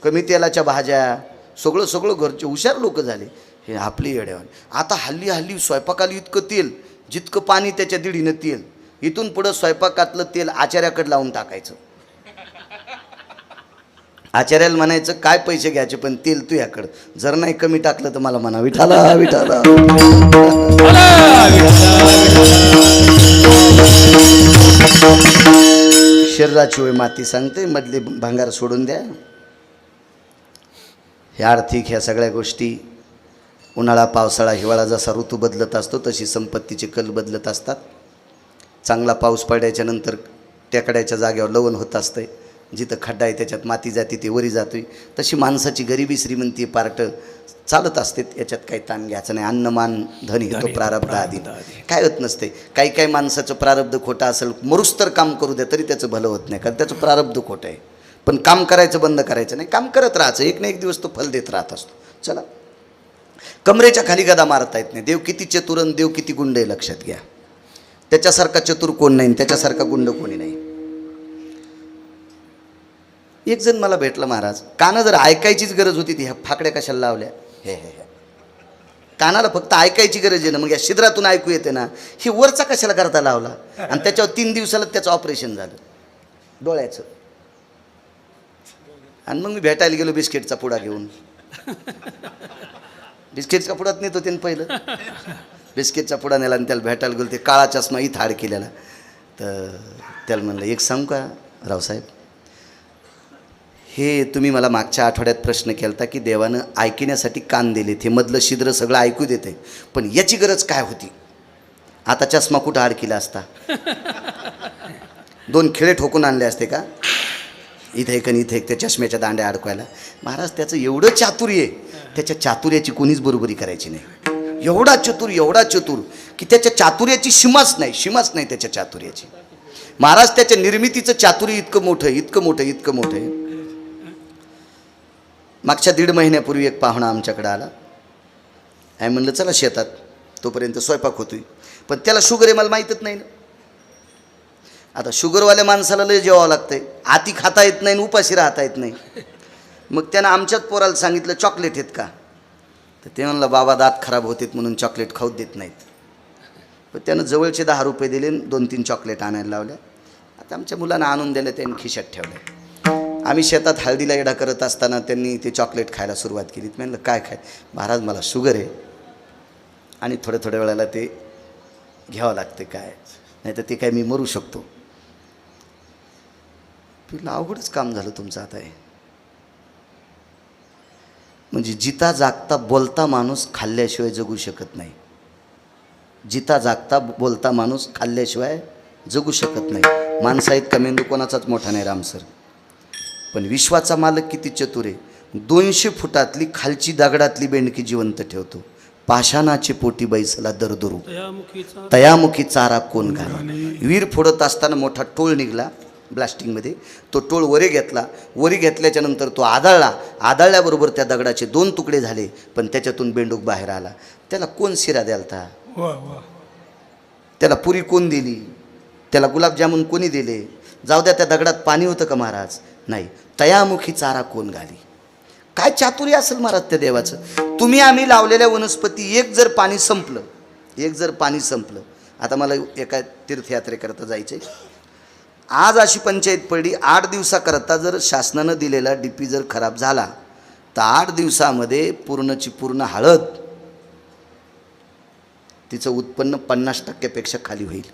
कमी तेलाच्या भाज्या, सगळं घरचे हुशार लोक झाले. हे आपली येड्यावर. आता हल्ली स्वयंपाकाला इतकं तेल, जितकं पाणी त्याच्या दीडीनं तेल. इथून पुढं स्वयंपाकातलं तेल आचार्याकडे लावून टाकायचं. आचार्याला म्हणायचं काय पैसे घ्यायचे पण तेल तू याकडं, जर नाही कमी टाकलं तर मला म्हणा विठाला विठाला. शरीराची वय माती सांगते, मधले भांगार सोडून द्या. हे आर्थिक ह्या सगळ्या गोष्टी, उन्हाळा पावसाळा हिवाळा जसा ऋतू बदलत असतो तशी संपत्तीचे कल बदलत असतात. चांगला पाऊस पडायच्या नंतर टेकड्याच्या जागेवर लवण होत असतंय. जिथं खड्डा आहे त्याच्यात माती जाते, ती वरी जातोय. तशी माणसाची गरिबी श्रीमंती पार्ट चालत असते. याच्यात काही ताण घ्यायचं नाही. अन्नमान धन हे तो प्रारब्ध आधी काय होत नसते. काही माणसाचं प्रारब्ध खोटं असेल, मरुस्तर काम करू द्या तरी त्याचं भलं होत नाही, कारण त्याचं प्रारब्ध खोटं आहे. पण काम करायचं बंद करायचं नाही, काम करत राहायचं, एक ना एक दिवस तो फल देत राहत असतो. चला, कमरेच्या खाली गदा मारता येत नाही. देव किती चतुर आणि देव किती गुंड आहे लक्षात घ्या. त्याच्यासारखा चतुर कोण नाही, त्याच्यासारखा गुंड कोणी नाही. एक जण मला भेटला, महाराज कानं जर ऐकायचीच गरज होती ती ह्या फाकड्या कशाला लावल्या, हे हे हे कानाला फक्त ऐकायची गरज आहे ना, मग या छिद्रातून ऐकू येते ना, ही वरचा कशाला करता लावला. आणि त्याच्यावर 3 दिवसाला त्याचं ऑपरेशन झालं डोळ्याचं. आणि मग मी भेटायला गेलो बिस्किटचा पुडा घेऊन. बिस्किटचा पुडात नेतो त्यानं पहिलं, बिस्किटचा पुडा नेला आणि त्याला भेटायला गेलो. ते काळा चष्मा इथं हाड केलेला. तर त्याला म्हणलं, एक सांगू का रावसाहेब, हे तुम्ही मला मागच्या आठवड्यात प्रश्न केला की देवानं ऐकण्यासाठी कान दिले, ते मधलं छिद्र सगळं ऐकू देते, पण याची गरज काय होती. आता चष्मा कुठं अडकिला असता, 2 खिळे ठोकून आणले असते का, इथे एक आणि इथे एक, त्या चष्म्याच्या दांड्या अडकवायला. महाराज त्याचं एवढं चातुर्य, त्याच्या चातुर्याची कोणीच बरोबरी करायची नाही. एवढा चतुर की त्याच्या चातुर्याची सीमाच नाही त्याच्या चातुर्याची. महाराज त्याच्या निर्मितीचं चातुर्य इतकं मोठं आहे. मागच्या 1.5 महिन्यापूर्वी एक पाहुणा आमच्याकडे आला. आहे म्हणलं चला शेतात, तोपर्यंत स्वयंपाक होतोय. पण त्याला शुगर आहे मला माहीतच नाही ना. आता शुगरवाल्या माणसाला लय जेवावं लागतंय, आती खाता येत नाही, उपाशी राहता येत नाही. मग त्यानं आमच्याच पोराला सांगितलं चॉकलेट आहेत का. तर ते म्हणलं बाबा दात खराब होतात म्हणून चॉकलेट खाऊच देत नाहीत. पण त्यानं जवळचे 10 रुपये दिले, 2-3 चॉकलेट आणायला लावल्या. आता आमच्या मुलांना आणून दिलं, त्यांनी खिशात ठेवलं. आम्ही शेतात हळदीला येडा करत असताना त्यांनी ते चॉकलेट खायला सुरुवात केली. म्हणलं काय खाय, महाराज मला शुगर आहे आणि थोड्या वेळाला ते घ्यावं लागते, काय नाही तर ते काय मी मरू शकतो. तुला अवघडच काम झालं तुमचं आता हे. म्हणजे जिता जागता बोलता माणूस खाल्ल्याशिवाय जगू शकत नाही. जिता जागता बोलता माणूस खाल्ल्याशिवाय जगू शकत नाही. माणसा इतका मेंदू कोणाचाच मोठा नाही रामसर. पण विश्वाचा मालक किती चतुर आहे. 200 फुटातली खालची दगडातली बेंडकी जिवंत ठेवतो. पाषाणाचे पोटी बैसला दरदरू, तयामुखी चारा कोण घाला. वीर फोडत असताना मोठा टोळ निघाला ब्लास्टिंगमध्ये. तो टोळ वरी घेतल्याच्या नंतर तो आदळल्याबरोबर त्या दगडाचे 2 तुकडे झाले, पण त्याच्यातून बेंडूक बाहेर आला. त्याला कोण शिरा द्यालता, त्याला पुरी कोण दिली, त्याला गुलाबजामुन कोणी दिले. जाऊ द्या, त्या दगडात पाणी होतं का महाराज, नाही. तयामुखी चारा कोण घाली. काय चातुर्य असेल महाराज त्या देवाचं. तुम्ही आम्ही लावलेल्या वनस्पती, एक जर पाणी संपलं. आता मला एका तीर्थयात्रेकरता जायचं आहे. आज अशी पंचायत पडली, 8 दिवसाकरता जर शासनानं दिलेला DP जर खराब झाला तर 8 दिवसामध्ये पूर्णची पूर्ण हळद तिचं उत्पन्न 50% खाली होईल.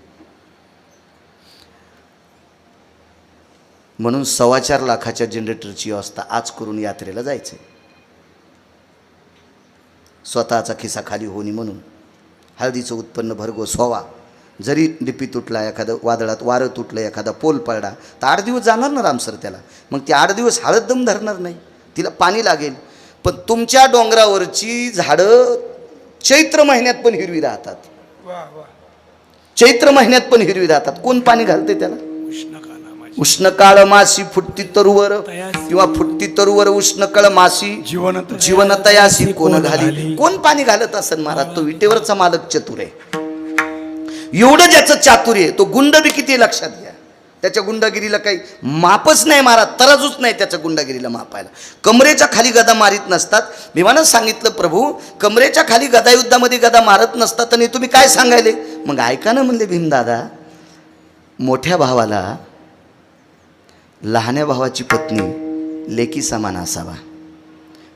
म्हणून 4.25 लाखाच्या जनरेटरची व्यवस्था आज करून यात्रेला जायचं. स्वतःचा खिसा खाली होणी म्हणून हळदीचं उत्पन्न भरघोस व्हावा. जरी DP तुटला, एखादं वादळात वारं तुटलं, एखादा पोल पडला तर 8 दिवस जाणार ना रामसर त्याला. मग ती 8 दिवस हळद दम धरणार नाही, तिला पाणी लागेल. पण तुमच्या डोंगरावरची झाडं चैत्र महिन्यात पण हिरवी राहतात. चैत्र महिन्यात पण हिरवी राहतात. कोण पाणी घालते त्याला. उष्णकाळ मासी फुटती तरुवर, किंवा फुटती तरुवर उष्णकाळ मासी जीवनतयासी कोण घाली. कोण पाणी घालत असेल महाराज. तो विटेवरचा मालक चतुर आहे. एवढं ज्याचं चातुर्य, तो गुंड बी किती लक्षात घ्या. त्याच्या गुंडागिरीला काही मापच नाही महाराज, तराजूच नाही त्याच्या गुंडागिरीला मापायला. कमरेच्या खाली गदा मारित नसतात. भीमानं सांगितलं प्रभू कमरेच्या खाली गदा युद्धामध्ये गदा मारत नसतात आणि तुम्ही काय सांगायले. मग ऐका ना म्हणले भीमदादा, मोठ्या भावाला लहान्या भावाची पत्नी लेकी समान असावा.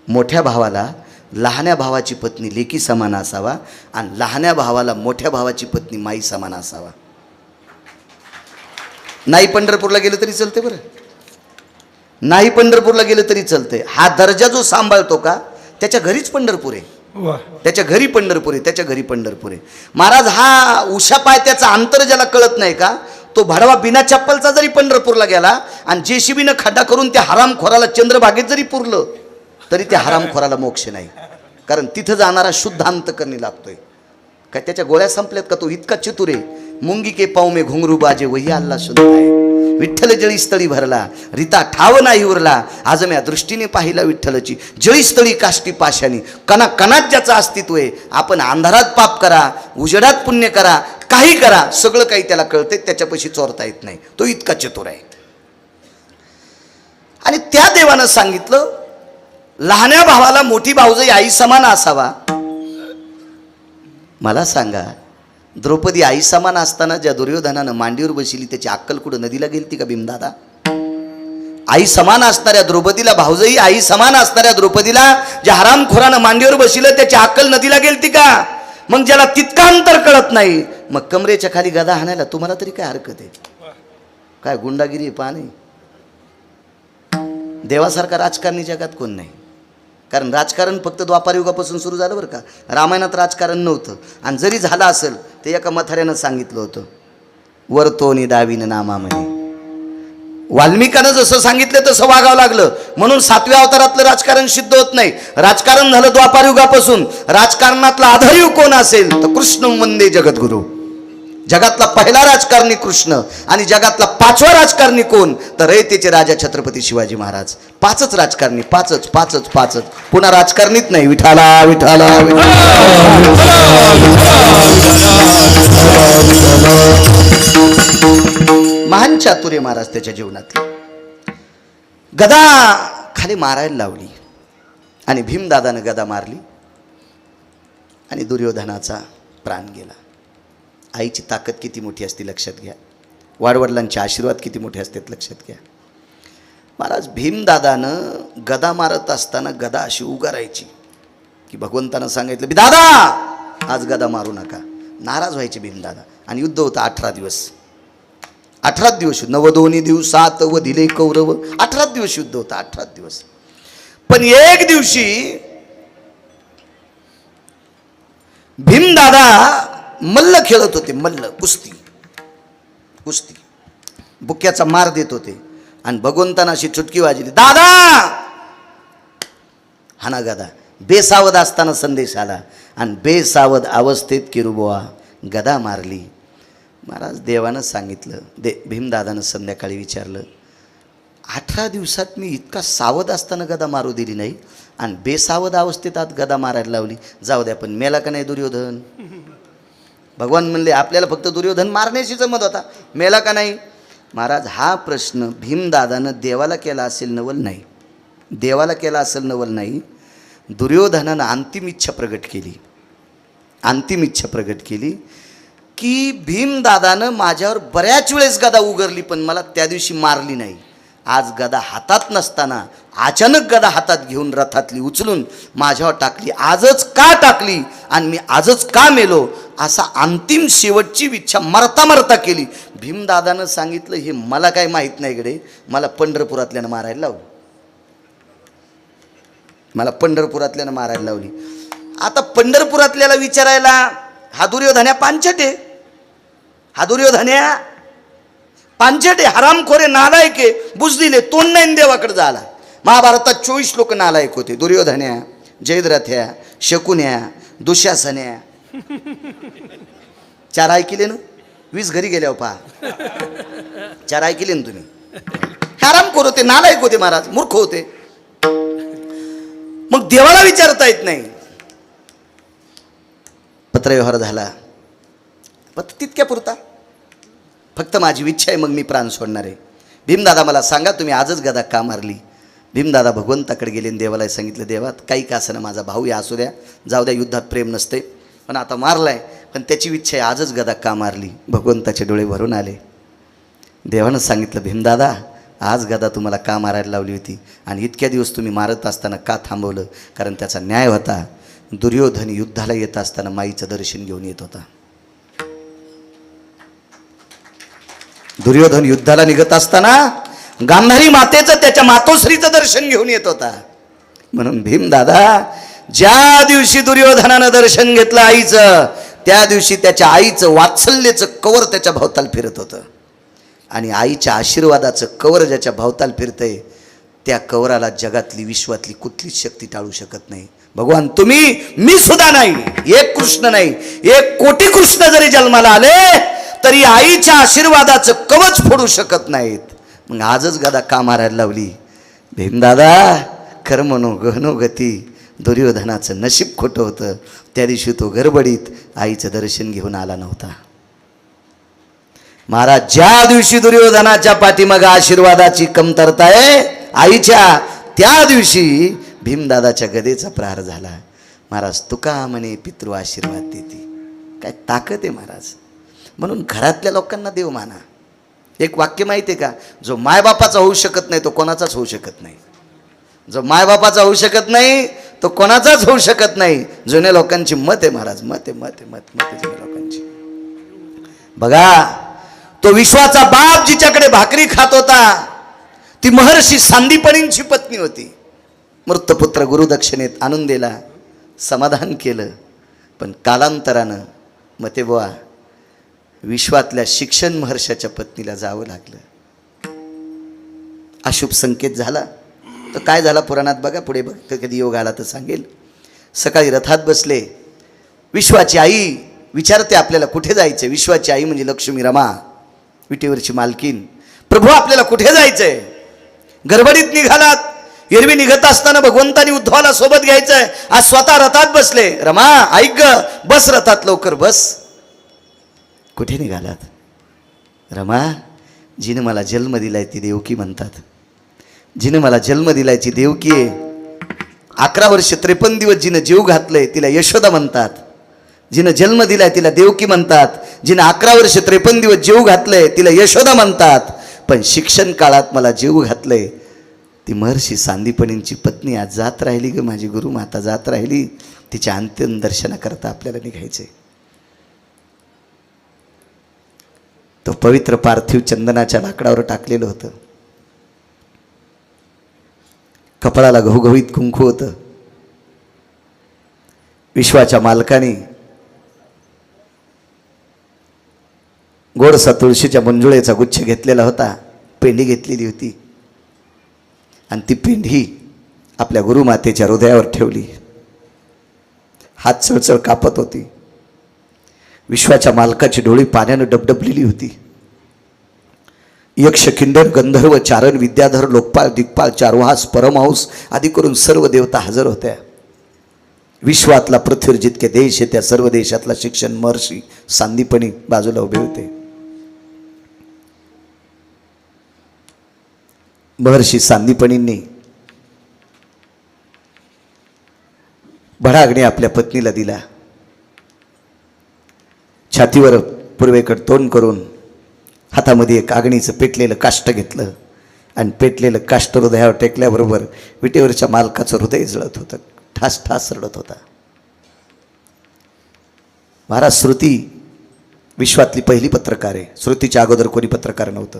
मोठ्या भावाला लहान्या भावाची पत्नी लेकी समान असावा आणि लहान्या भावाला मोठ्या भावाची पत्नी माई समान असावा. नाही पंढरपूरला गेलं तरी चालते बरं, नाही पंढरपूरला गेलं तरी चालते. हा दर्जा जो सांभाळतो का त्याच्या घरीच पंढरपूर आहे, त्याच्या घरी पंढरपूर आहे, त्याच्या घरी पंढरपूर आहे. महाराज हा उषा पाय त्याचा अंतर ज्याला कळत नाही का, तो भडवा बिना चप्पलचा जरी पंढरपूरला गेला आणि JCBनं खड्डा करून त्या हरामखोराला चंद्रभागेत जरी पुरलं तरी त्या हरामखोराला मोक्ष नाही. कारण तिथं जाणारा शुद्ध अंतकरणी लागतोय. काय त्याच्या गोळ्या संपल्यात का. तो इतका चतुर आहे. मुंगी के पाँव में घुंघरू बाजे वही अल्लाह सुनता है. विठ्ठल जळीस्थळी भरला, रीता ठाव नाही उरला. आज म्या दृष्टीने पाहिला विठ्ठलची, जळीस्थळी काष्टी पाशानी. कणा कणात ज्याचं अस्तित्व आहे. आपण अंधारात पाप करा, उजेडात पुण्य करा, काही करा, सगळं काही त्याला कळते, त्याच्यापाशी चोरता येत नाही. तो इतका चतुर आहे. आणि त्या देवानं सांगितलं, लहान्या भावाला मोठी भाऊजाई आई समान असावा. मला सांगा, द्रौपदी आई समान असताना ज्या दुर्योधनानं मांडीवर बसली, त्याची अक्कल कुठं नदीला गेलती का भीमदादा? आई समान असणाऱ्या द्रौपदीला, भाऊजाई आई समान असणाऱ्या द्रौपदीला ज्या हरामखोरानं मांडीवर बसलं, त्याची अक्कल नदीला गेलती का? मग ज्याला तितका अंतर कळत नाही, मग कमरेच्या खाली गदा हाणायला तुम्हाला तरी काय हरकत आहे? काय गुंडागिरी पाणी? देवासारखा राजकारणी जगात कोण नाही. कारण राजकारण फक्त द्वापारयुगापासून सुरू झालं बरं का. रामायणात राजकारण नव्हतं. आणि जरी झालं असेल ते एका म्हाताऱ्यानं सांगितलं होतं, वरतोनी दावीन नामा म्हणे. वाल्मिकानं जसं सांगितलं तसं वागावं लागलं. म्हणून 7व्या अवतारातलं राजकारण सिद्ध होत नाही. राजकारण झालं द्वापारयुगापासून. राजकारणातला आधारयुग कोण असेल तर कृष्ण वंदे जगद्गुरु. जगातला पहिला राजकारणी कृष्ण. आणि जगातला 5वा राजकारणी कोण तर रयतेचे राजा छत्रपती शिवाजी महाराज. 5च राजकारणी, 5च. पुन्हा राजकारणीत नाही. विठाला विठाला महान चातुर्य महाराज त्याच्या जीवनातले. गदा खाली मारायला लावली आणि भीमदादानं गदा मारली आणि दुर्योधनाचा प्राण गेला. आईची ताकद किती मोठी असते लक्षात घ्या. वाडवडिलांचे आशीर्वाद किती मोठे असतात लक्षात घ्या. महाराज भीमदादानं गदा मारत असताना गदा अशी उगारायची की भगवंतानं सांगितलं, दादा आज गदा मारू नका. नाराज व्हायचे भीमदादा. आणि युद्ध होतं 18 दिवस. 18 दिवस, नवदोनी दिवसात व दिले कौरव. 18 दिवस युद्ध होतं, 18 दिवस. पण एक दिवशी भीमदादा मल्ल खेळत होते. मल्ल, कुस्ती. बुक्याचा मार देत होते. आणि भगवंताना अशी चुटकी वाजली, दादा हाना गदा. बेसावध असताना संदेश आला आणि बेसावध अवस्थेत किरुबुवा गदा मारली. महाराज देवानं सांगितलं, भीमदादानं संध्याकाळी विचारलं, 18 दिवसात मी इतका सावध असताना गदा मारू दिली नाही आणि बेसावध अवस्थेत आत गदा मारायला लावली. जाऊ द्या, पण मेला का नाही दुर्योधन? भगवान म्हणले आपल्याला फक्त दुर्योधन मारण्याची जमत होता, मेला का नाही? महाराज हा प्रश्न भीमदादानं देवाला केला असेल नवल नाही. देवाला केला असेल नवल नाही. दुर्योधनानं अंतिम इच्छा प्रगट केली की भीमदादानं माझ्यावर बऱ्याच वेळेस गदा उगरली पण मला त्या दिवशी मारली नाही. आज गदा हातात नसताना अचानक गदा हातात घेऊन रथातली उचलून माझ्यावर टाकली. आजच का टाकली आणि मी आजच का मेलो असा अंतिम शेवटची इच्छा मरता केली. भीमदादानं सांगितलं, हे मला काय माहीत नाही गडे, मला पंढरपुरातल्यानं मारायला लावली. आता पंढरपुरातल्याला विचारायला हा दुर्योधन्या पांचटे हरामखोरे नालायके बुजदिले तोंड नाही देवाकडे झाला. महाभारतात 24 लोक नालायक होते. दुर्योधन्या, जयद्रथ्या, शकुन्या, दुःशासन्या. 4 ऐकले ना? 20 घरी गेल्यावर पहा. 4 ऐकले ना तुम्ही? हरामखोर होते, नालायक होते महाराज, मूर्ख होते. मग देवाला विचारता येत नाही. पत्रव्यवहार झाला, फक्त तितक्या पुरता. फक्त माझी इच्छा आहे, मग मी प्राण सोडणार आहे. भीमदादा मला सांगा तुम्ही आजच गदा का मारली? भीमदादा भगवंताकडे गेले आणि देवाला सांगितलं, देवात काही का असं ना माझा भाऊ या असू द्या, जाऊ द्या, युद्धात प्रेम नसते पण आता मारलाय, पण त्याची इच्छा आहे आजच गदा का मारली? भगवंताचे डोळे भरून आले. देवानं सांगितलं, भीमदादा आज गदा तुम्हाला का मारायला लावली होती आणि इतक्या दिवस तुम्ही मारत असताना का थांबवलं? कारण त्याचा न्याय होता. दुर्योधन युद्धाला येत असताना माईचं दर्शन घेऊन येत होता. दुर्योधन युद्धाला निघत असताना गांधारी मातेचं, त्याच्या मातोश्रीचं दर्शन घेऊन येत होता. म्हणून भीमदादा ज्या दिवशी दुर्योधनानं दर्शन घेतलं आईचं, त्या दिवशी त्याच्या आईचं वात्सल्याचं कवर त्याच्या भोवताल फिरत होतं. आणि आईच्या आशीर्वादाचं कवर ज्याच्या भोवताल फिरतंय त्या कवराला जगातली विश्वातली कुठलीच शक्ती टाळू शकत नाही. भगवान तुम्ही, मी सुद्धा नाही, एक कृष्ण नाही, 1 कोटी कृष्ण जरी जन्माला आले तरी आईच्या आशीर्वादाचं कवच फोडू शकत नाहीत. मग आजच गदा का मारायला लावली? भीमदादा कर्म नो गहनो गती, दुर्योधनाचं नशीब खोटं होतं. त्या दिवशी तो गडबडीत आईचं दर्शन घेऊन आला नव्हता. महाराज, ज्या दिवशी दुर्योधनाच्या पाठीमागे आशीर्वादाची कमतरता आहे आईच्या, त्या दिवशी भीमदादाच्या गदेचा प्रहार झाला. महाराज, तुका म्हणे पितृ आशीर्वाद देते. काय ताकद आहे महाराज. म्हणून घरातल्या लोकांना देव माना. एक वाक्य माहिती आहे का? जो मायबापाचा होऊ शकत नाही तो कोणाचाच होऊ शकत नाही. जो मायबापाचा होऊ शकत नाही तो कोणाचाच होऊ शकत नाही. जुन्या लोकांची मत आहे महाराज, मत आहे जुन्या लोकांची. बघा, तो विश्वाचा बाप जिच्याकडे भाकरी खात होता ती महर्षी सांदीपनींची पत्नी होती. मृतपुत्र गुरुदक्षिणेत आणून दिला, समाधान केलं. पण कालांतरानं मते बुवा विश्वातल्या शिक्षण महर्षाच्या पत्नीला जावं लागलं. अशुभ संकेत झाला. तर काय झाला पुराणात बघा, पुढे बघ, कधी योग आला तर सांगेल. सकाळी रथात बसले. विश्वाची आई विचारते आपल्याला कुठे जायचं. विश्वाची आई म्हणजे लक्ष्मी रमा, विटेवरची मालकीन. प्रभू आपल्याला कुठे जायचंय? गडबडीत निघालात. एरवी निघत असताना भगवंतानी उद्धवाला सोबत घ्यायचंय. आज स्वतः रथात बसले. रमा ऐक ग, बस रथात, लवकर बस. कुठे निघालात? रमा, जिने मला जन्म दिलाय ती देवकी म्हणतात. जिने मला जन्म दिलाय ती देवकी आहे. 11 वर्ष 53 दिवस जिने जीव घातलंय तिला यशोदा म्हणतात. जिने जन्म दिलाय तिला देवकी म्हणतात. जिने 11 वर्ष 53 दिवस जीव घातलंय तिला यशोदा म्हणतात. पण शिक्षण काळात मला जीव घातलंय ती महर्षी सांदीपनींची पत्नी आज जात राहिली ग, माझी गुरुमाता जात राहिली. तिच्या अंतिम दर्शनाकरता आपल्याला निघायचे. तो पवित्र पार्थिव चंदनाच्या लाकडावर टाकलेलं होतं. कपाळाला घवघवीत कुंकू होतं. विश्वाच्या मालकाने गोडसा तुळशीच्या मंजुळेचा गुच्छ घेतलेला होता. पेंडी घेतलेली होती आणि ती पेंढी आपल्या गुरुमातेच्या हृदयावर ठेवली. हात चळचळ कापत होती. विश्वाच्या मालकाची डोळी पाण्यानं डबडबलेली होती. यक्ष, किंडर, गंधर्व, चारण, विद्याधर, लोकपाल, दिग्पाल, चारुहास, परमहंस आदी करून सर्व देवता हजर होत्या. विश्वातला पृथ्वीवर जितके देश आहे त्या सर्व देशातला शिक्षण महर्षी सांदीपनी बाजूला उभे होते. महर्षी सांदीपनींनी भडाग्नी आपल्या पत्नीला दिला. छातीवर पूर्वेकडे तोंड करून हातामध्ये एक अग्नीचं पेटलेलं काष्ट घेतलं आणि पेटलेलं काष्ट हृदयावर टेकल्याबरोबर विटेवरच्या मालकाचं हृदय जळत होतं. ठास ठास रडत होता. महाराज, श्रुती विश्वातली पहिली पत्रकार आहे. श्रुतीच्या अगोदर कोणी पत्रकार नव्हतं.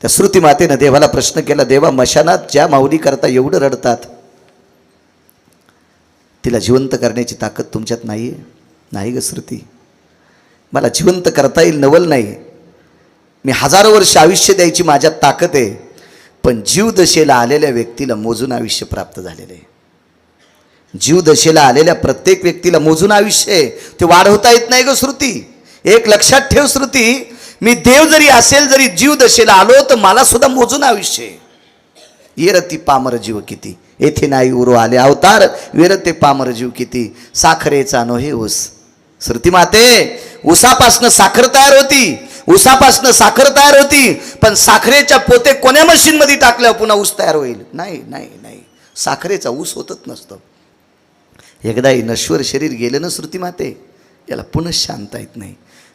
त्या श्रुती मातेनं देवाला प्रश्न केला, देवा, मशानात ज्या माऊली करता एवढं रडतात तिला जिवंत करण्याची ताकद तुमच्यात नाही आहे? नाही ग श्रुती, मला जिवंत करता येईल नवल नाही. मी हजारो वर्ष आयुष्य द्यायची माझ्यात ताकद आहे. पण जीवदशेला आलेल्या व्यक्तीला मोजून आयुष्य प्राप्त झालेलं आहे. जीवदशेला आलेल्या प्रत्येक व्यक्तीला मोजून आयुष्य आहे, ते वाढवता येत नाही ग श्रुती. एक लक्षात ठेव श्रुती, मी देव जरी असेल, जरी जीवदशेला आलो तर मला सुद्धा मोजून आयुष्य आहे. येरती पामर जीव किती, येथे नाही उरो आले अवतार, वेरते पामर जीव किती, साखरेचा नोहे ऊस. श्रुती माते, ऊसापासनं साखर तयार होती, ऊसापासनं साखर तयार होती, पण साखरेच्या पोते कोण्या मशीनमध्ये टाकल्यावर पुन्हा ऊस तयार होईल? नाही नाही नाही, साखरेचा ऊस होतच नसतो. एकदा ही नश्वर शरीर गेलं ना श्रुती माते, याला पुन्हा शांत येत नाही.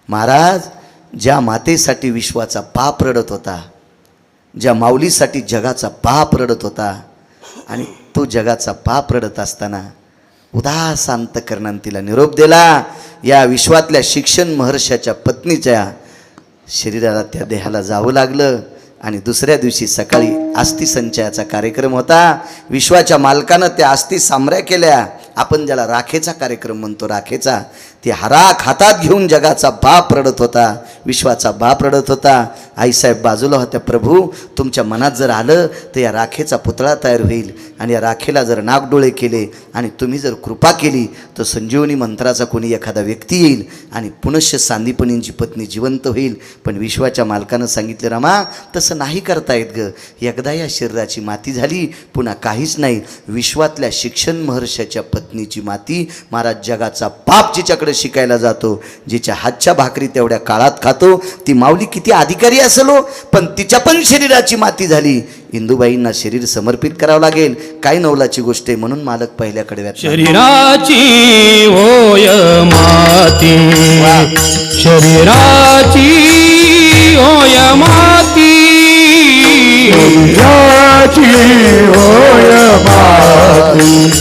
महाराज, ज्या मातेसाठी विश्वाचा बाप रडत होता, ज्या माऊलीसाठी जगाचा बाप रडत होता, आणि तो जगाचा बाप रडत असताना उदास अंतकरणाने तिला निरोप दिला. या विश्वातल्या शिक्षण महर्षाच्या पत्नीच्या शरीराला, त्या देहाला जावं लागलं. आणि दुसऱ्या दिवशी सकाळी अस्थि संचयाचा कार्यक्रम होता. विश्वाच्या मालकानं त्या अस्थि सांभऱ्या केल्या. आपण ज्याला राखेचा कार्यक्रम म्हणतो, राखेचा, ती हराक हातात घेऊन जगाचा बाप रडत होता, विश्वाचा बाप रडत होता. आईसाहेब बाजूला होत्या. प्रभू, तुमच्या मनात जर आलं तर या राखेचा पुतळा तयार होईल, आणि या राखेला जर नागडोळे केले आणि तुम्ही जर कृपा केली तर संजीवनी मंत्राचा कोणी एखादा व्यक्ती येईल आणि पुनश्च सांदीपनींची पत्नी जिवंत होईल. पण विश्वाच्या मालकानं सांगितलं, रमा तसं नाही करता येत ग. एकदा या शरीराची माती झाली पुन्हा काहीच नाही. विश्वातल्या शिक्षण महर्षाच्या पत्नीची माती महाराज जगाचा बाप जिच्याकडे शिकायला जातो, जिच्या हातच्या भाकरी तेवढ्या काळात खातो, ती माऊली किती अधिकारी असलो पण तिच्या पण शरीराची माती झाली. इंदुबाईंना शरीर समर्पित करावं लागेल. काय नवलाची गोष्ट आहे. म्हणून मालक पहिल्या कडव्यात शरीराची होय माती, शरीराची होय माती, शरीराची होय माती,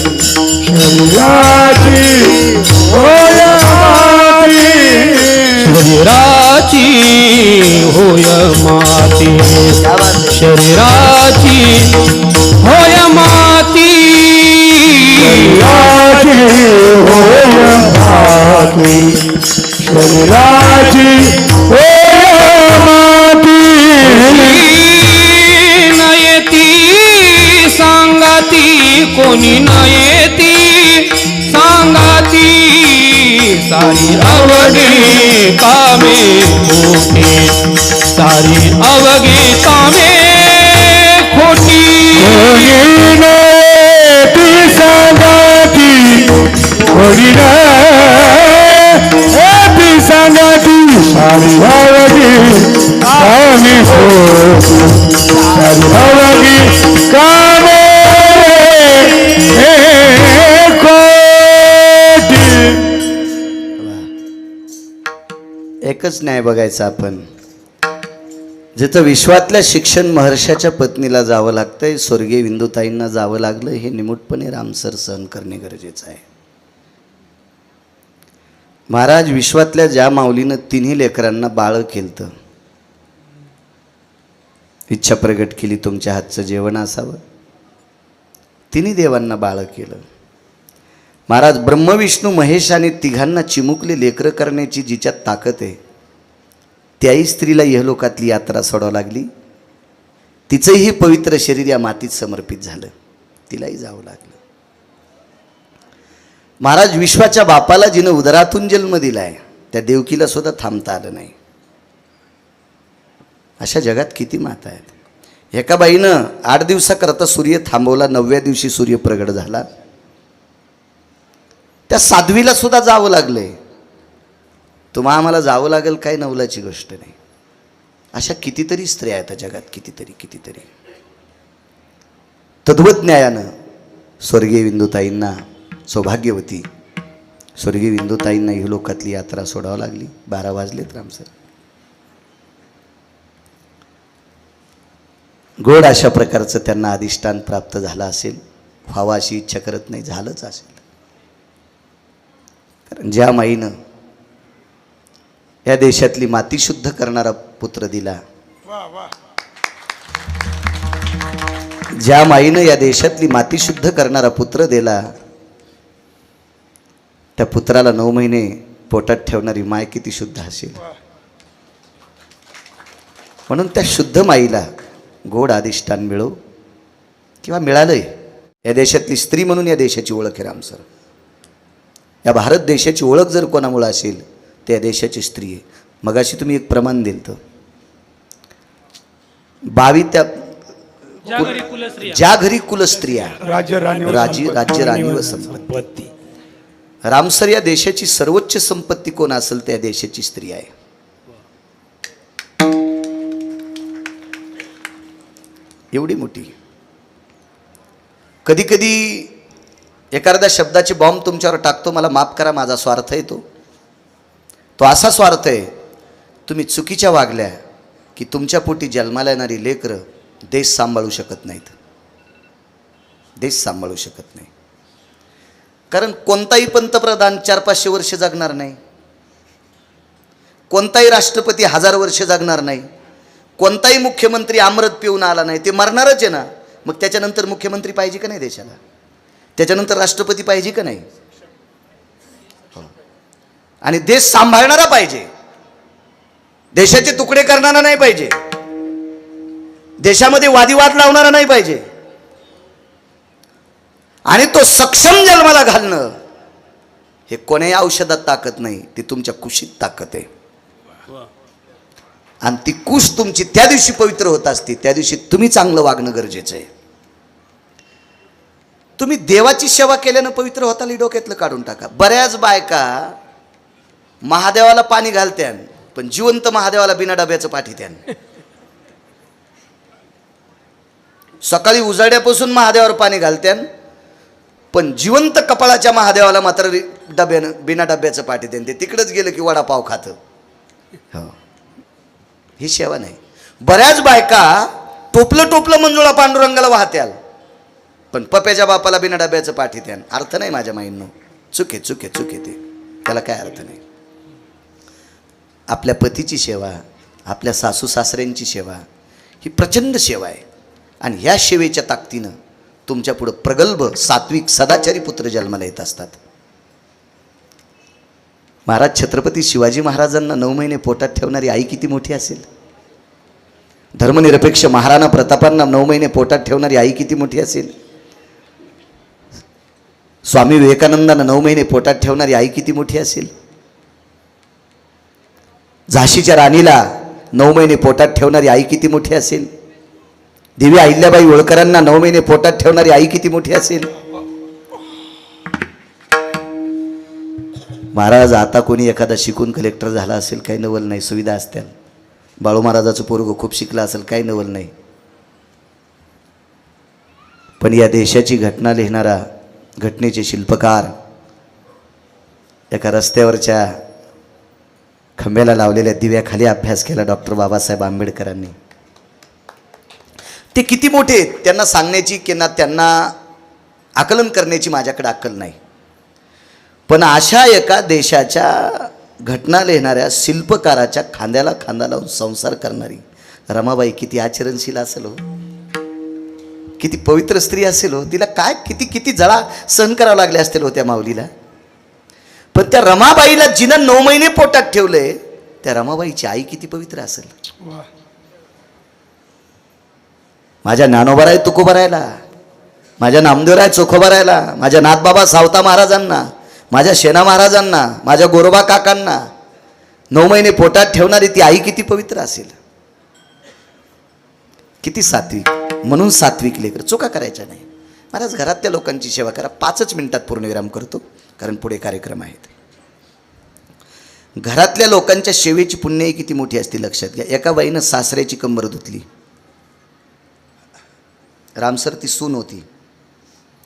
शरीराची होय माती, शरीराची होय माती, शरीराची होय माती, शरीराची होय माती, शरीराची होय माती, नयती सांगाती कोणी नयती सांगाती, सारी अवघी कामे खोटी, सारी अवघी कामे खोटी, कोणीने ती सांगाती, कोणीने ती सांगाती, सारी अवघी कामे खोटी, सारी अवघी कामे खोटी. एकच न्याय बघायचा आपण. जिथं विश्वातल्या शिक्षण महर्षाच्या पत्नीला जावं लागतंय, स्वर्गीय विंदुताईंना जावं लागलं, हे निमूटपणे रामसर सहन करणे गरजेचं आहे. महाराज विश्वातल्या ज्या माऊलीनं तिन्ही लेकरांना बाळ केलतं, इच्छा प्रगट केली तुमच्या हातचं जेवण असावं, तिन्ही देवांना बाळ केलं. महाराज ब्रह्म विष्णू महेश आणि तिघांना चिमुकले लेकरं करण्याची जिच्यात ताकद आहे, त्याही स्त्रीला इहलोकातली यात्रा सोडावं लागली. तिचंही पवित्र शरीर या मातीत समर्पित झालं, तिलाही जावं लागलं. महाराज विश्वाच्या बापाला जिनं उदरातून जन्म दिलाय त्या देवकीला सुद्धा थांबता आलं नाही. अशा जगात किती माता आहेत. एका बाईनं 8 दिवसाकरता सूर्य थांबवला, 9व्या दिवशी सूर्य प्रगट झाला. त्या साध्वीला सुद्धा जावं लागलंय. तुम्हा आम्हाला जावं लागेल काय नवलाची गोष्ट नाही. अशा कितीतरी स्त्रिया आहेत जगात, कितीतरी. तद्वज्ञायानं स्वर्गीय विंदुताईंना, सौभाग्यवती स्वर्गीय विंदुताईंना इहलोकातली यात्रा सोडावं लागली. 12 वाजलेत रामसर. गोड अशा प्रकारचं त्यांना अधिष्ठान प्राप्त झालं असेल. व्हावं अशी इच्छा करत नाही, झालंच असेल. कारण ज्या माईनं या देशातली माती शुद्ध करणारा पुत्र दिला, ज्या माईनं या देशातली माती शुद्ध करणारा पुत्र दिला, त्या पुत्राला 9 महिने पोटात ठेवणारी माय किती शुद्ध असेल. म्हणून त्या शुद्ध माईला गोड अधिष्ठान मिळो किंवा मिळालंय. या देशातली स्त्री म्हणून या देशाची ओळख आहे रामसर. या भारत देशाची ओळख जर कोणामुळे असेल त्या देशाची स्त्री आहे. मगाशी तुम्ही एक प्रमाण दिलं तर 22 त्या ज्या घरी कुलस्त्रिया राज्य राणी व संपत्ती. रामसर या देशाची सर्वोच्च संपत्ती कोण असेल त्या देशाची स्त्री आहे. एवढी मोठी. कधी कधी एखाद्या शब्दाचे बॉम्ब तुमच्यावर टाकतो, मला माफ करा, माझा स्वार्थ आहे. तो असा स्वार्थ आहे, तुम्ही चुकीच्या वागल्या की तुमच्या पोटी जन्माला येणारी लेकरं देश सांभाळू शकत नाहीत. देश सांभाळू शकत नाही. कारण कोणताही पंतप्रधान 400-500 वर्ष जगणार नाही. कोणताही राष्ट्रपती 1000 वर्ष जगणार नाही. कोणताही मुख्यमंत्री अमृत पिऊन आला नाही, ते मरणारच आहे ना. मग त्याच्यानंतर मुख्यमंत्री पाहिजे का नाही देशाला? त्याच्यानंतर राष्ट्रपती पाहिजे का नाही? आणि देश सांभाळणारा पाहिजे, देशाचे तुकडे करणारा नाही पाहिजे, देशामध्ये वादिवाद लावणारा नाही पाहिजे. आणि तो सक्षम जन्माला घालणं हे कोण्याही औषधात ताकद नाही, ती तुमच्या कुशीत ताकद आहे. आणि ती कुश तुमची त्या दिवशी पवित्र होत असते, त्या दिवशी तुम्ही चांगलं वागणं गरजेचं आहे. तुम्ही देवाची सेवा केल्यानं पवित्र होताल, डोक्यातलं काढून टाका. बऱ्याच बायका महादेवाला पाणी घालत्यान, पण जिवंत महादेवाला बिना डब्याचं पाठीत्यान. सकाळी उजाड्यापासून महादेवावर पाणी घालत्यान, पण जिवंत कपाळाच्या महादेवाला मात्र बिना डब्याचं पाठीत्यान. ते तिकडंच गेलं की वडापाव खातं. हो, ही सेवा नाही. बऱ्याच बायका टोपलं टोपलं मंजुळा पांडुरंगाला वाहत्याल, पण पप्याच्या बापाला बिना डब्याचं पाठीत्यान. अर्थ नाही माझ्या माईंनो, चुके चुके चुके, ते त्याला काय अर्थ नाही. आपल्या पतीची सेवा, आपल्या सासू सासऱ्यांची सेवा ही प्रचंड सेवा आहे. आणि ह्या सेवेच्या ताकदीनं तुमच्या पुढं प्रगल्भ सात्विक सदाचारी पुत्र जन्माला येत असतात. महाराज छत्रपती शिवाजी महाराजांना 9 महिने पोटात ठेवणारी आई किती मोठी असेल. धर्मनिरपेक्ष महाराणा प्रतापांना 9 महिने पोटात ठेवणारी आई किती मोठी असेल. स्वामी विवेकानंदांना 9 महिने पोटात ठेवणारी आई किती मोठी असेल. झाशीच्या राणीला 9 महिने पोटात ठेवणारी आई किती मोठी असेल. देवी अहिल्याबाई होळकरांना 9 महिने पोटात ठेवणारी आई किती मोठी असेल. महाराज, आता कोणी एखादा शिकून कलेक्टर झाला असेल, काही नवल नाही, सुविधा असत्या. बाळू महाराजाचं पोरगं खूप शिकला असेल, काही नवल नाही. पण या देशाची घटना लिहिणारा, घटनेचे शिल्पकार, एका रस्त्यावरच्या खंब्याला लावलेल्या दिव्याखाली अभ्यास केला डॉक्टर बाबासाहेब आंबेडकरांनी. ते किती मोठे आहेत त्यांना सांगण्याची किंवा त्यांना आकलन करण्याची माझ्याकडे अक्कल नाही. पण अशा एका देशाच्या घटना लिहिणाऱ्या शिल्पकाराच्या खांद्याला खांदा लावून संसार करणारी रमाबाई किती आचरणशील असेल हो, किती पवित्र स्त्री असेल हो. तिला काय किती किती जळा सहन करावं लागले असतील हो त्या माऊलीला. पण त्या रमाबाईला जिनं 9 महिने पोटात ठेवले, त्या रमाबाईची आई किती पवित्र असेल. माझ्या ज्ञानोबराय तुकोबरायला, माझ्या नामदेवराय चोखोबरायला, माझ्या नाथबाबा सावता महाराजांना, माझ्या शेणा महाराजांना, माझ्या गोरोबा काकांना 9 महिने पोटात ठेवणारी ती आई किती पवित्र असेल. किती सात्विक. म्हणून सात्विक लेकर चुका करायच्या नाही. महाराज, घरातल्या लोकांची सेवा करा. 5 मिनिटात पूर्णविराम करतो, कारण पुढे कार्यक्रम आहेत. घरातल्या लोकांच्या सेवेची पुण्यही किती मोठी असते लक्षात घ्या. एका बाईनं सासऱ्याची कंबर धुतली. रामसर ती सून होती,